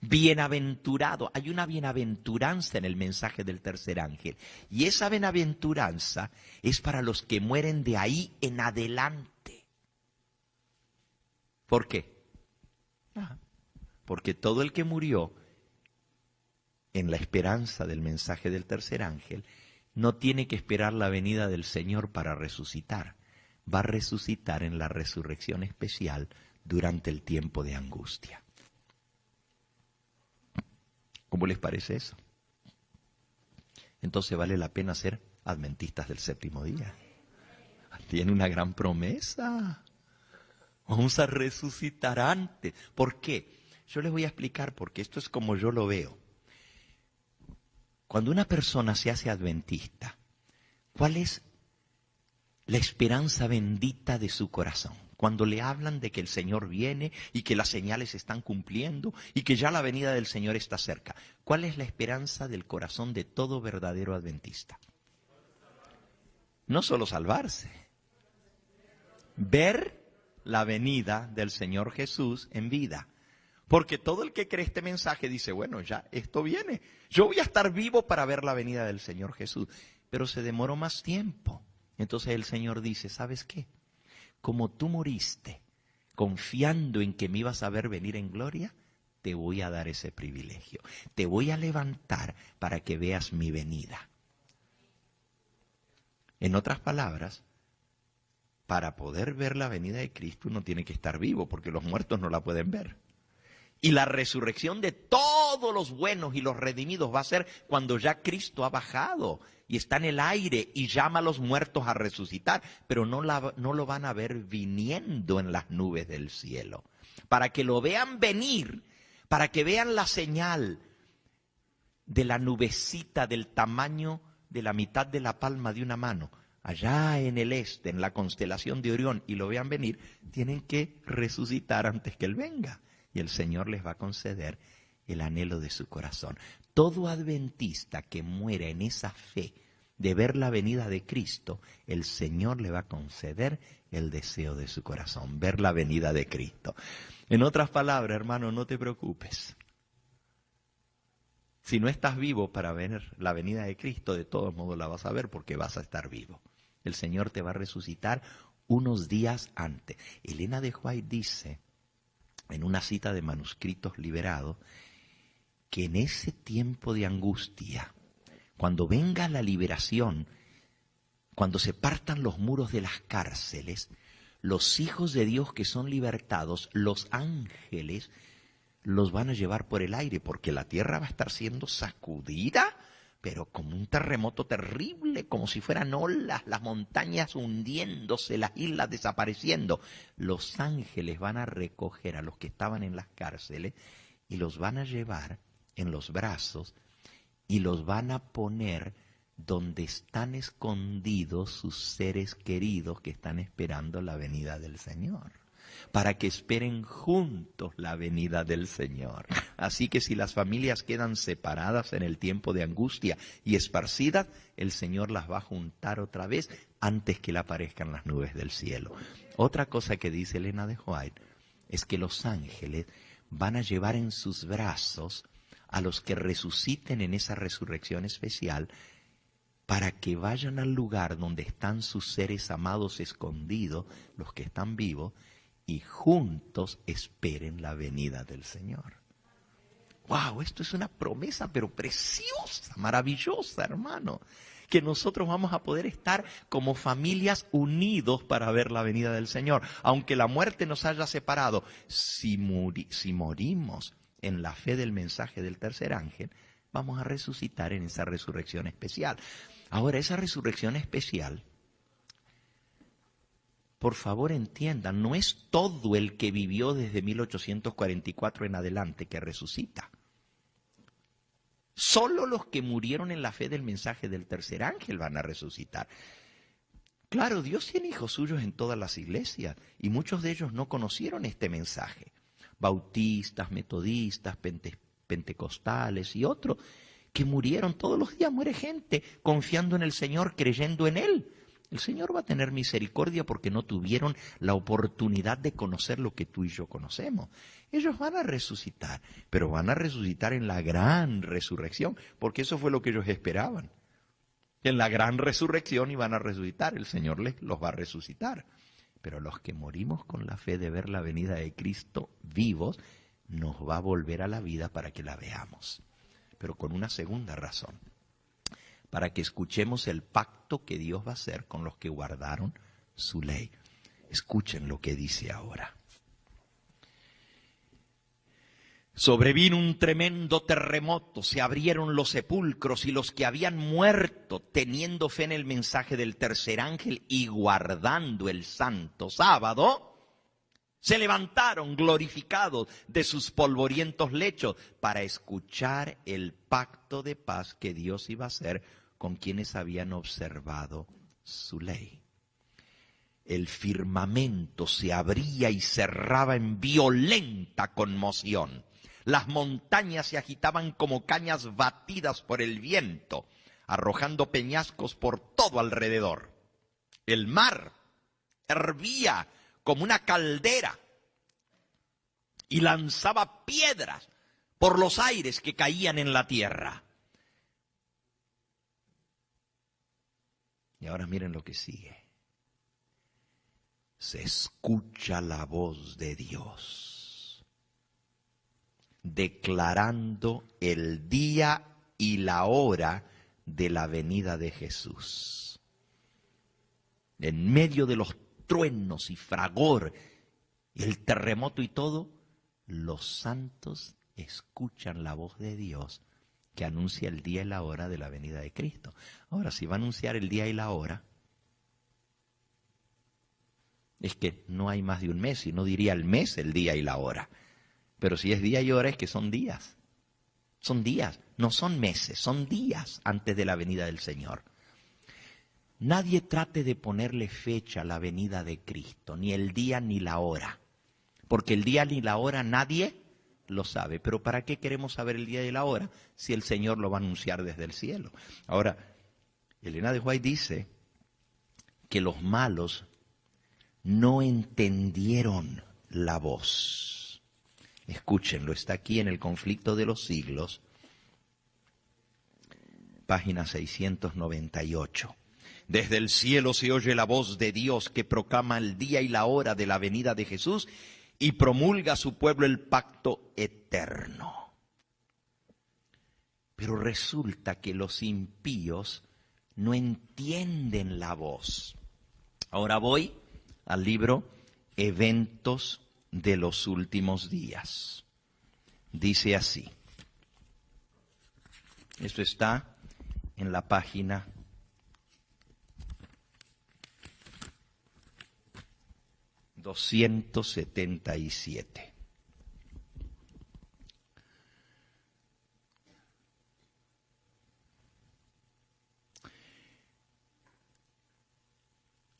Bienaventurado. Hay una bienaventuranza en el mensaje del tercer ángel. Y esa bienaventuranza es para los que mueren de ahí en adelante. ¿Por qué? Porque todo el que murió en la esperanza del mensaje del tercer ángel no tiene que esperar la venida del Señor para resucitar. Va a resucitar en la resurrección especial durante el tiempo de angustia. ¿Cómo les parece eso? Entonces vale la pena ser adventistas del séptimo día. Tiene una gran promesa. Vamos a resucitar antes. ¿Por qué? Yo les voy a explicar porque esto es como yo lo veo. Cuando una persona se hace adventista, ¿cuál es la esperanza bendita de su corazón? Cuando le hablan de que el Señor viene y que las señales se están cumpliendo y que ya la venida del Señor está cerca. ¿Cuál es la esperanza del corazón de todo verdadero adventista? No solo salvarse, ver la venida del Señor Jesús en vida. Porque todo el que cree este mensaje dice, bueno, ya esto viene. Yo voy a estar vivo para ver la venida del Señor Jesús. Pero se demoró más tiempo. Entonces el Señor dice, ¿sabes qué? Como tú moriste confiando en que me ibas a ver venir en gloria, te voy a dar ese privilegio. Te voy a levantar para que veas mi venida. En otras palabras, para poder ver la venida de Cristo uno tiene que estar vivo, porque los muertos no la pueden ver. Y la resurrección de todos los buenos y los redimidos va a ser cuando ya Cristo ha bajado y está en el aire y llama a los muertos a resucitar, pero no lo van a ver viniendo en las nubes del cielo. Para que lo vean venir, para que vean la señal de la nubecita del tamaño de la mitad de la palma de una mano, allá en el este, en la constelación de Orión, y lo vean venir, tienen que resucitar antes que Él venga. Y el Señor les va a conceder el anhelo de su corazón. Todo adventista que muera en esa fe de ver la venida de Cristo, el Señor le va a conceder el deseo de su corazón, ver la venida de Cristo. En otras palabras, hermano, no te preocupes. Si no estás vivo para ver la venida de Cristo, de todos modos la vas a ver porque vas a estar vivo. El Señor te va a resucitar unos días antes. Elena de White dice, en una cita de manuscritos liberados, que en ese tiempo de angustia, cuando venga la liberación, cuando se partan los muros de las cárceles, los hijos de Dios que son libertados, los ángeles, los van a llevar por el aire, porque la tierra va a estar siendo sacudida, pero como un terremoto terrible, como si fueran olas, las montañas hundiéndose, las islas desapareciendo. Los ángeles van a recoger a los que estaban en las cárceles y los van a llevar en los brazos y los van a poner donde están escondidos sus seres queridos que están esperando la venida del Señor, para que esperen juntos la venida del Señor. Así que si las familias quedan separadas en el tiempo de angustia y esparcidas, el Señor las va a juntar otra vez antes que le aparezcan las nubes del cielo. Otra cosa que dice Elena de White es que los ángeles van a llevar en sus brazos a los que resuciten en esa resurrección especial, para que vayan al lugar donde están sus seres amados escondidos, los que están vivos, y juntos esperen la venida del Señor. ¡Wow! Esto es una promesa, pero preciosa, maravillosa, hermano. Que nosotros vamos a poder estar como familias unidos para ver la venida del Señor. Aunque la muerte nos haya separado, si morimos en la fe del mensaje del tercer ángel, vamos a resucitar en esa resurrección especial. Ahora, esa resurrección especial, por favor entiendan, no es todo el que vivió desde 1844 en adelante que resucita. Solo los que murieron en la fe del mensaje del tercer ángel van a resucitar. Claro, Dios tiene hijos suyos en todas las iglesias y muchos de ellos no conocieron este mensaje. Bautistas, metodistas, pentecostales y otros que murieron todos los días. Muere gente confiando en el Señor, creyendo en Él. El Señor va a tener misericordia porque no tuvieron la oportunidad de conocer lo que tú y yo conocemos. Ellos van a resucitar, pero van a resucitar en la gran resurrección, porque eso fue lo que ellos esperaban. En la gran resurrección iban a resucitar, el Señor los va a resucitar. Pero los que morimos con la fe de ver la venida de Cristo vivos, nos va a volver a la vida para que la veamos. Pero con una segunda razón. Para que escuchemos el pacto que Dios va a hacer con los que guardaron su ley. Escuchen lo que dice ahora. Sobrevino un tremendo terremoto, se abrieron los sepulcros y los que habían muerto, teniendo fe en el mensaje del tercer ángel y guardando el santo sábado, se levantaron glorificados de sus polvorientos lechos para escuchar el pacto de paz que Dios iba a hacer con quienes habían observado su ley. El firmamento se abría y cerraba en violenta conmoción. Las montañas se agitaban como cañas batidas por el viento, arrojando peñascos por todo alrededor. El mar hervía como una caldera y lanzaba piedras por los aires que caían en la tierra. Y ahora miren lo que sigue. Se escucha la voz de Dios, declarando el día y la hora de la venida de Jesús. En medio de los truenos y fragor, el terremoto y todo, los santos escuchan la voz de Dios que anuncia el día y la hora de la venida de Cristo. Ahora, si va a anunciar el día y la hora, es que no hay más de un mes, y no diría el mes, el día y la hora. Pero si es día y hora es que son días. Son días, no son meses, son días antes de la venida del Señor. Nadie trate de ponerle fecha a la venida de Cristo, ni el día ni la hora. Porque el día ni la hora nadie lo sabe. Pero ¿para qué queremos saber el día y la hora si el Señor lo va a anunciar desde el cielo? Ahora, Elena de White dice que los malos no entendieron la voz. Escúchenlo, está aquí en el Conflicto de los Siglos, página 698. Desde el cielo se oye la voz de Dios que proclama el día y la hora de la venida de Jesús y promulga a su pueblo el pacto eterno. Pero resulta que los impíos no entienden la voz. Ahora voy al libro Eventos de los Últimos Días. Dice así. Esto está en la página 277.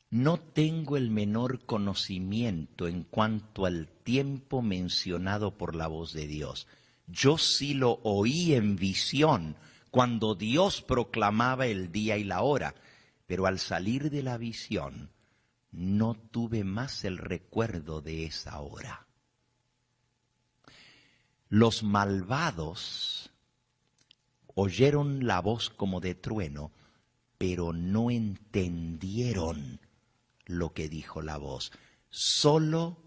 No tengo el menor conocimiento en cuanto al tiempo mencionado por la voz de Dios. Yo sí lo oí en visión cuando Dios proclamaba el día y la hora, pero al salir de la visión no tuve más el recuerdo de esa hora. Los malvados oyeron la voz como de trueno, pero no entendieron lo que dijo la voz. Solo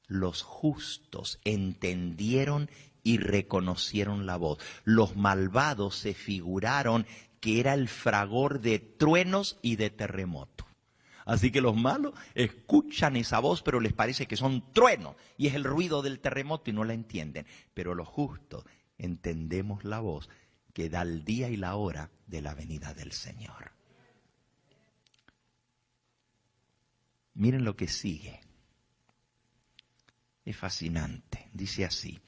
los justos entendieron y reconocieron la voz. Los malvados se figuraron que era el fragor de truenos y de terremoto. Así que los malos escuchan esa voz, pero les parece que son truenos y es el ruido del terremoto y no la entienden. Pero los justos entendemos la voz que da el día y la hora de la venida del Señor. Miren lo que sigue. Es fascinante. Dice así.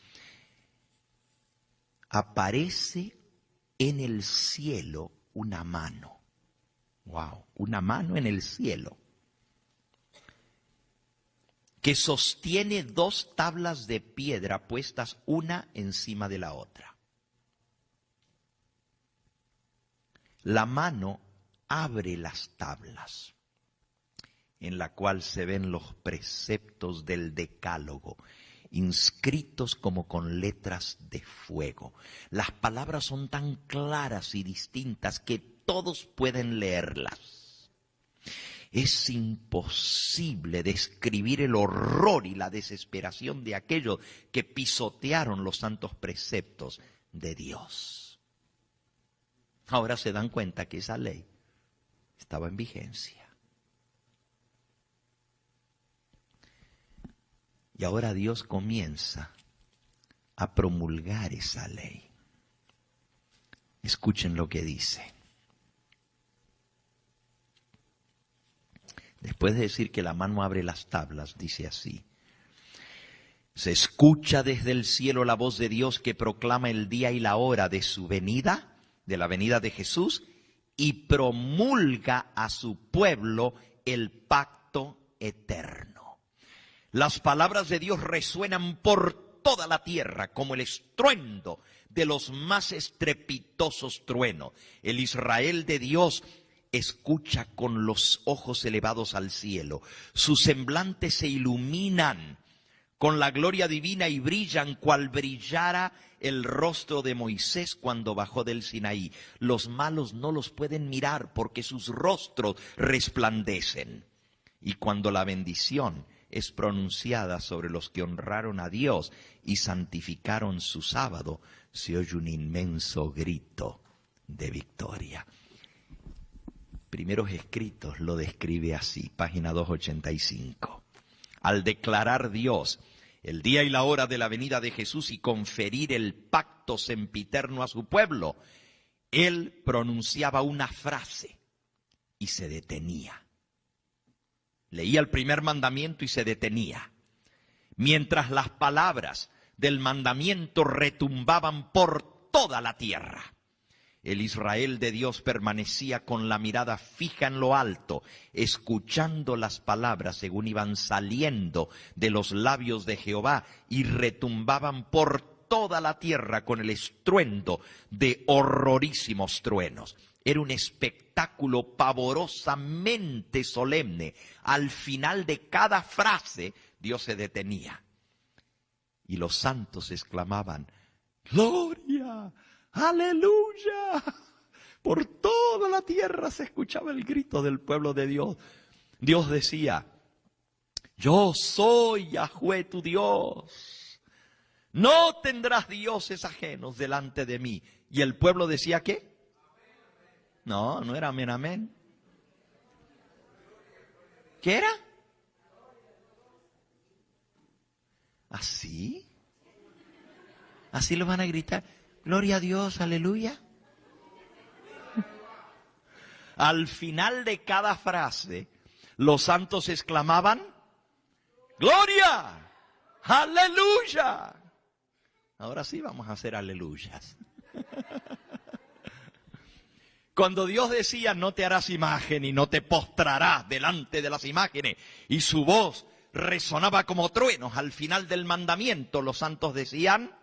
Aparece en el cielo una mano. Wow, una mano en el cielo. Que sostiene dos tablas de piedra puestas una encima de la otra. La mano abre las tablas. en la cual se ven los preceptos del Decálogo, inscritos como con letras de fuego. Las palabras son tan claras y distintas que todos pueden leerlas. Es imposible describir el horror y la desesperación de aquellos que pisotearon los santos preceptos de Dios. Ahora se dan cuenta que esa ley estaba en vigencia. Y ahora Dios comienza a promulgar esa ley. Escuchen lo que dice. Después de decir que la mano abre las tablas, dice así: se escucha desde el cielo la voz de Dios que proclama el día y la hora de su venida, de la venida de Jesús, y promulga a su pueblo el pacto eterno. Las palabras de Dios resuenan por toda la tierra como el estruendo de los más estrepitosos truenos. El Israel de Dios escucha con los ojos elevados al cielo. Sus semblantes se iluminan con la gloria divina y brillan cual brillara el rostro de Moisés cuando bajó del Sinaí. Los malos no los pueden mirar porque sus rostros resplandecen. Y cuando la bendición es pronunciada sobre los que honraron a Dios y santificaron su sábado, se oye un inmenso grito de victoria. Primeros Escritos lo describe así, página 285. Al declarar Dios el día y la hora de la venida de Jesús y conferir el pacto sempiterno a su pueblo, Él pronunciaba una frase y se detenía. Leía el primer mandamiento y se detenía. Mientras las palabras del mandamiento retumbaban por toda la tierra. El Israel de Dios permanecía con la mirada fija en lo alto, escuchando las palabras según iban saliendo de los labios de Jehová y retumbaban por toda la tierra con el estruendo de horrorísimos truenos. Era un espectáculo pavorosamente solemne. Al final de cada frase, Dios se detenía. Y los santos exclamaban: ¡Gloria! ¡Aleluya! Por toda la tierra se escuchaba el grito del pueblo de Dios. Dios decía: yo soy Yahweh tu Dios. No tendrás dioses ajenos delante de mí. Y el pueblo decía ¿qué? No, no era amén, amén. ¿Qué era? ¿Así? ¿Así lo van a gritar? Gloria a Dios, aleluya. Al final de cada frase, los santos exclamaban: ¡Gloria! ¡Aleluya! Ahora sí vamos a hacer aleluyas. Cuando Dios decía: no te harás imagen y no te postrarás delante de las imágenes, y su voz resonaba como truenos al final del mandamiento, los santos decían: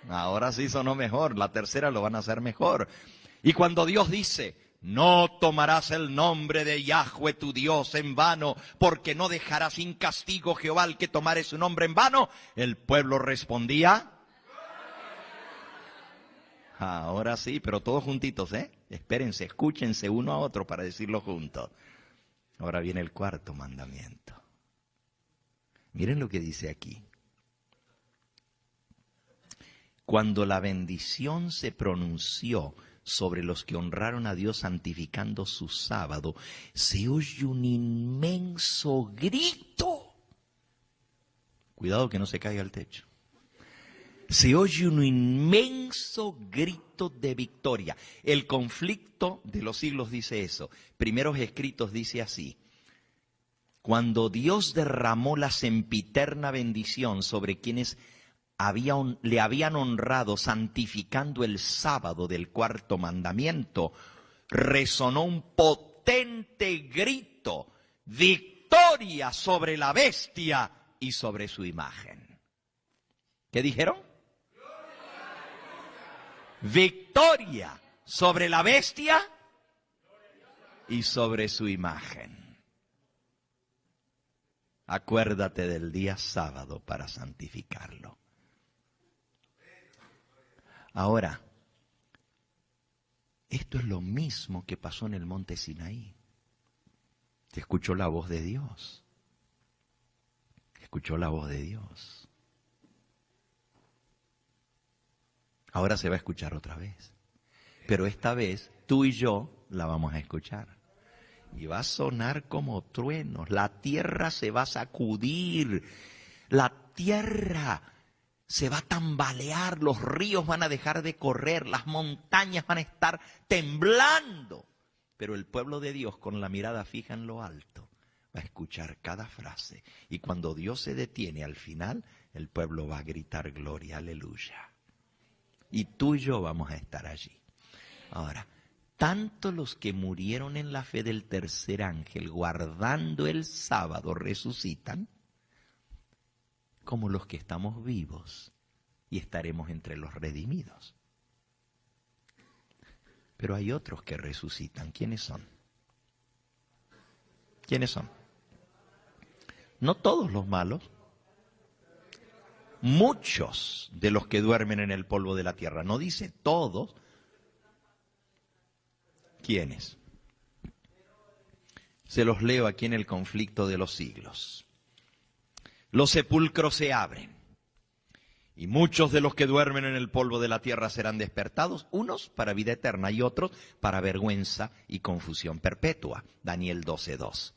ahora sí sonó mejor, la tercera lo van a hacer mejor. Y cuando Dios dice: no tomarás el nombre de Yahweh tu Dios en vano, porque no dejará sin castigo Jehová al que tomare su nombre en vano, el pueblo respondía: ahora sí, pero todos juntitos, espérense, escúchense uno a otro para decirlo juntos. Ahora viene el cuarto mandamiento. Miren lo que dice aquí. Cuando la bendición se pronunció sobre los que honraron a Dios santificando su sábado, se oye un inmenso grito. Cuidado que no se caiga al techo. Se oye un inmenso grito de victoria. El conflicto de los siglos dice eso. Primeros Escritos dice así: cuando Dios derramó la sempiterna bendición sobre quienes le habían honrado santificando el sábado del cuarto mandamiento, resonó un potente grito: victoria sobre la bestia y sobre su imagen. ¿Qué dijeron? Victoria sobre la bestia y sobre su imagen. Acuérdate del día sábado para santificarlo. Ahora, esto es lo mismo que pasó en el monte Sinaí. Se escuchó la voz de Dios. Escuchó la voz de Dios. Ahora se va a escuchar otra vez. Pero esta vez tú y yo la vamos a escuchar. Y va a sonar como truenos. La tierra se va a sacudir. La tierra se va a tambalear. Los ríos van a dejar de correr. Las montañas van a estar temblando. Pero el pueblo de Dios, con la mirada fija en lo alto, va a escuchar cada frase. Y cuando Dios se detiene al final, el pueblo va a gritar gloria, aleluya. Y tú y yo vamos a estar allí. Ahora, tanto los que murieron en la fe del tercer ángel, guardando el sábado, resucitan, como los que estamos vivos y estaremos entre los redimidos. Pero hay otros que resucitan. ¿Quiénes son? ¿Quiénes son? No todos los malos. Muchos de los que duermen en el polvo de la tierra. No dice todos. ¿Quiénes? Se los leo aquí en el conflicto de los siglos. Los sepulcros se abren y muchos de los que duermen en el polvo de la tierra serán despertados, unos para vida eterna y otros para vergüenza y confusión perpetua. Daniel 12:2.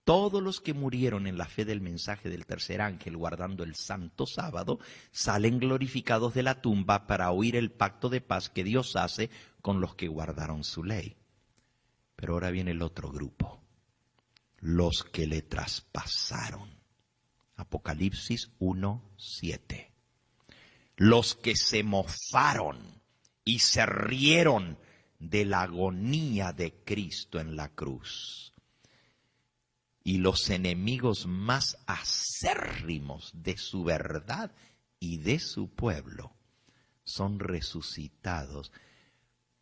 Todos los que murieron en la fe del mensaje del tercer ángel guardando el santo sábado salen glorificados de la tumba para oír el pacto de paz que Dios hace con los que guardaron su ley. Pero ahora viene el otro grupo, los que le traspasaron. Apocalipsis 1:7. Los que se mofaron y se rieron de la agonía de Cristo en la cruz. Y los enemigos más acérrimos de su verdad y de su pueblo son resucitados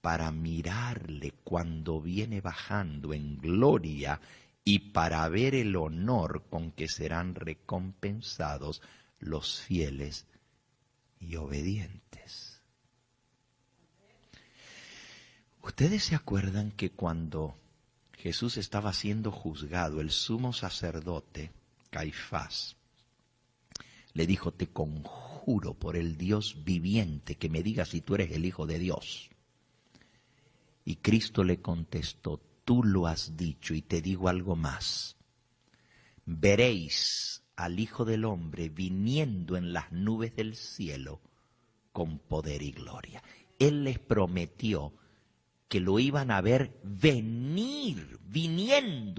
para mirarle cuando viene bajando en gloria y para ver el honor con que serán recompensados los fieles y obedientes. ¿Ustedes se acuerdan que cuando Jesús estaba siendo juzgado, el sumo sacerdote, Caifás, le dijo: te conjuro por el Dios viviente que me digas si tú eres el Hijo de Dios? Y Cristo le contestó: tú lo has dicho y te digo algo más. Veréis al Hijo del Hombre viniendo en las nubes del cielo con poder y gloria. Él les prometió que lo iban a ver viniendo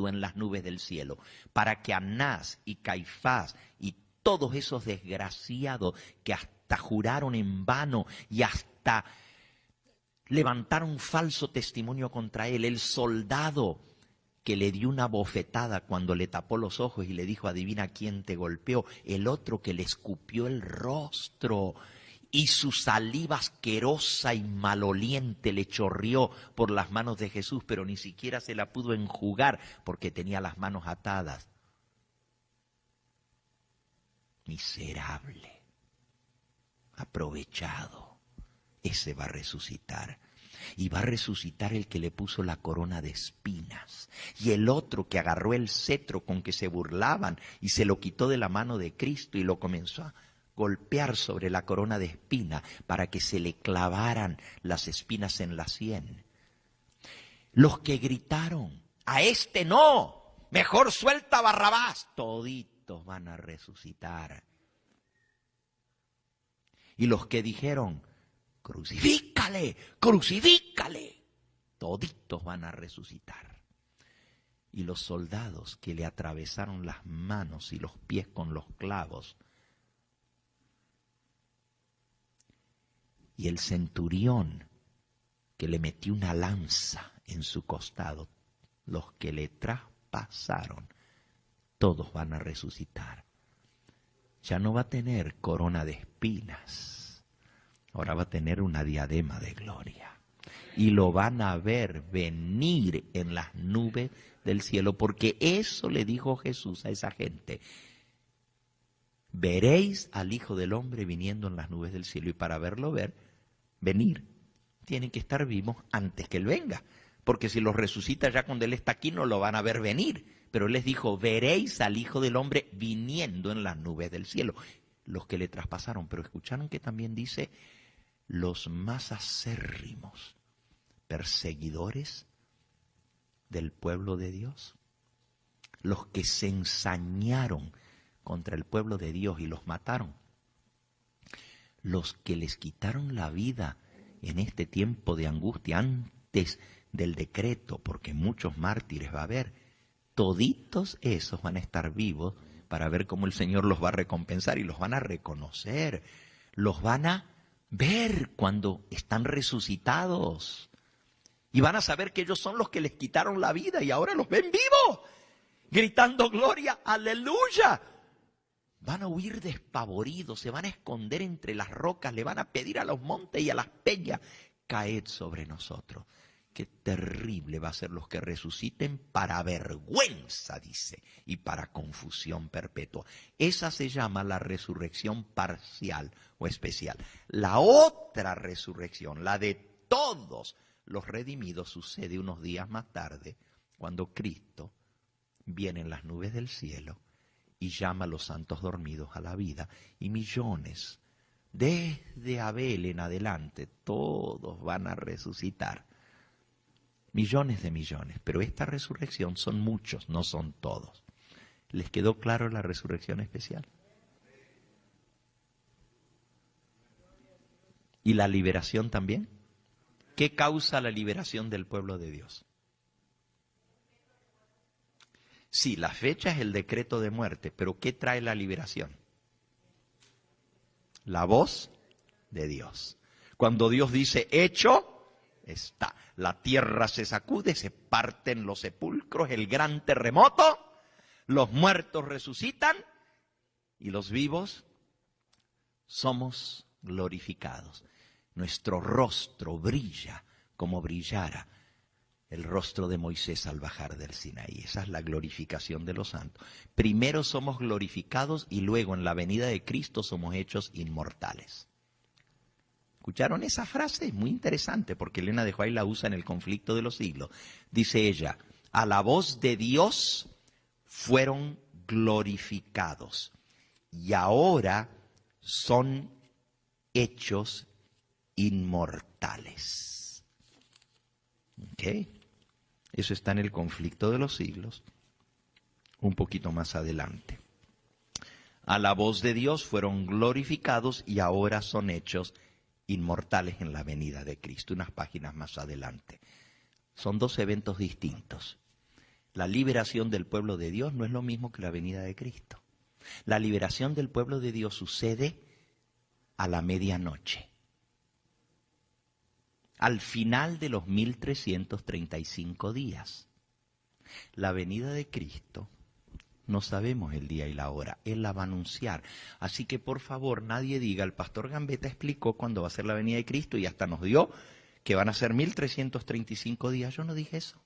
en las nubes del cielo, para que Anás y Caifás y todos esos desgraciados que hasta juraron en vano y hasta levantaron falso testimonio contra él, el soldado que le dio una bofetada cuando le tapó los ojos y le dijo: adivina quién te golpeó, el otro que le escupió el rostro, y su saliva asquerosa y maloliente le chorrió por las manos de Jesús, pero ni siquiera se la pudo enjugar porque tenía las manos atadas. Miserable, aprovechado, ese va a resucitar. Y va a resucitar el que le puso la corona de espinas. Y el otro que agarró el cetro con que se burlaban y se lo quitó de la mano de Cristo y lo comenzó a golpear sobre la corona de espina para que se le clavaran las espinas en la sien. Los que gritaron: a este no, mejor suelta a Barrabás, toditos van a resucitar. Y los que dijeron: crucifícale, crucifícale, toditos van a resucitar. Y los soldados que le atravesaron las manos y los pies con los clavos, y el centurión que le metió una lanza en su costado, los que le traspasaron, todos van a resucitar. Ya no va a tener corona de espinas, ahora va a tener una diadema de gloria. y lo van a ver venir en las nubes del cielo, porque eso le dijo Jesús a esa gente. Veréis al Hijo del Hombre viniendo en las nubes del cielo, y para verlo venir, tienen que estar vivos antes que Él venga, porque si los resucita ya cuando Él está aquí no lo van a ver venir. Pero Él les dijo, veréis al Hijo del Hombre viniendo en las nubes del cielo. Los que le traspasaron, pero escucharon que también dice, los más acérrimos perseguidores del pueblo de Dios, los que se ensañaron contra el pueblo de Dios y los mataron, los que les quitaron la vida en este tiempo de angustia antes del decreto, porque muchos mártires va a haber, toditos esos van a estar vivos para ver cómo el Señor los va a recompensar y los van a reconocer, los van a ver cuando están resucitados y van a saber que ellos son los que les quitaron la vida y ahora los ven vivos, gritando gloria, aleluya. Van a huir despavoridos, se van a esconder entre las rocas, le van a pedir a los montes y a las peñas, caed sobre nosotros. Qué terrible va a ser los que resuciten para vergüenza, dice, y para confusión perpetua. Esa se llama la resurrección parcial o especial. La otra resurrección, la de todos los redimidos, sucede unos días más tarde, cuando Cristo viene en las nubes del cielo y llama a los santos dormidos a la vida, y millones, desde Abel en adelante, todos van a resucitar. Millones de millones, pero esta resurrección son muchos, no son todos. ¿Les quedó claro la resurrección especial? ¿Y la liberación también? ¿Qué causa la liberación del pueblo de Dios? Sí, la fecha es el decreto de muerte, pero ¿qué trae la liberación? La voz de Dios. Cuando Dios dice, hecho está. La tierra se sacude, se parten los sepulcros, el gran terremoto, los muertos resucitan y los vivos somos glorificados. Nuestro rostro brilla como brillara el rostro de Moisés al bajar del Sinaí. Esa es la glorificación de los santos. Primero somos glorificados y luego en la venida de Cristo somos hechos inmortales. ¿Escucharon esa frase? Es muy interesante porque Elena de White la usa en el conflicto de los siglos. Dice ella, a la voz de Dios fueron glorificados y ahora son hechos inmortales. ¿Ok? Eso está en el conflicto de los siglos, un poquito más adelante. A la voz de Dios fueron glorificados y ahora son hechos inmortales en la venida de Cristo, unas páginas más adelante. Son dos eventos distintos. La liberación del pueblo de Dios no es lo mismo que la venida de Cristo. La liberación del pueblo de Dios sucede a la medianoche, al final de los 1335 días. La venida de Cristo, no sabemos el día y la hora, Él la va a anunciar. Así que por favor nadie diga, el pastor Gambetta explicó cuándo va a ser la venida de Cristo y hasta nos dio que van a ser 1335 días. Yo no dije eso.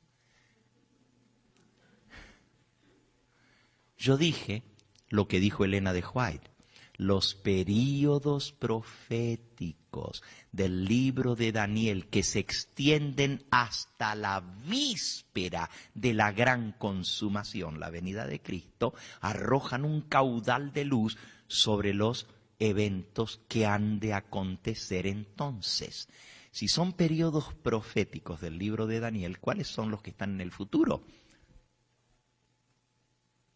Yo dije lo que dijo Elena de White. Los períodos proféticos del libro de Daniel que se extienden hasta la víspera de la gran consumación, la venida de Cristo, arrojan un caudal de luz sobre los eventos que han de acontecer entonces. Si son períodos proféticos del libro de Daniel, ¿cuáles son los que están en el futuro?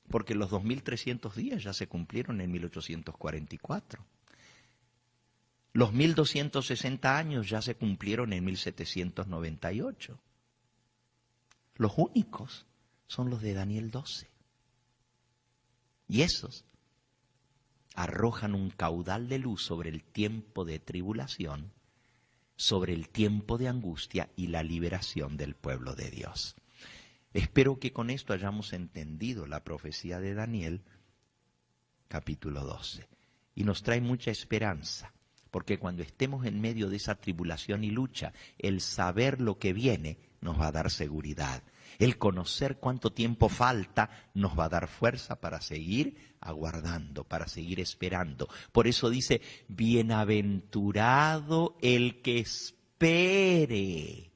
Porque los 2300 días ya se cumplieron en 1844. Los 1260 años ya se cumplieron en 1798. Los únicos son los de Daniel 12. Y esos arrojan un caudal de luz sobre el tiempo de tribulación, sobre el tiempo de angustia y la liberación del pueblo de Dios. Espero que con esto hayamos entendido la profecía de Daniel, capítulo 12. Y nos trae mucha esperanza, Porque cuando estemos en medio de esa tribulación y lucha, el saber lo que viene nos va a dar seguridad. El conocer cuánto tiempo falta nos va a dar fuerza para seguir aguardando, para seguir esperando. Por eso dice, bienaventurado el que espere.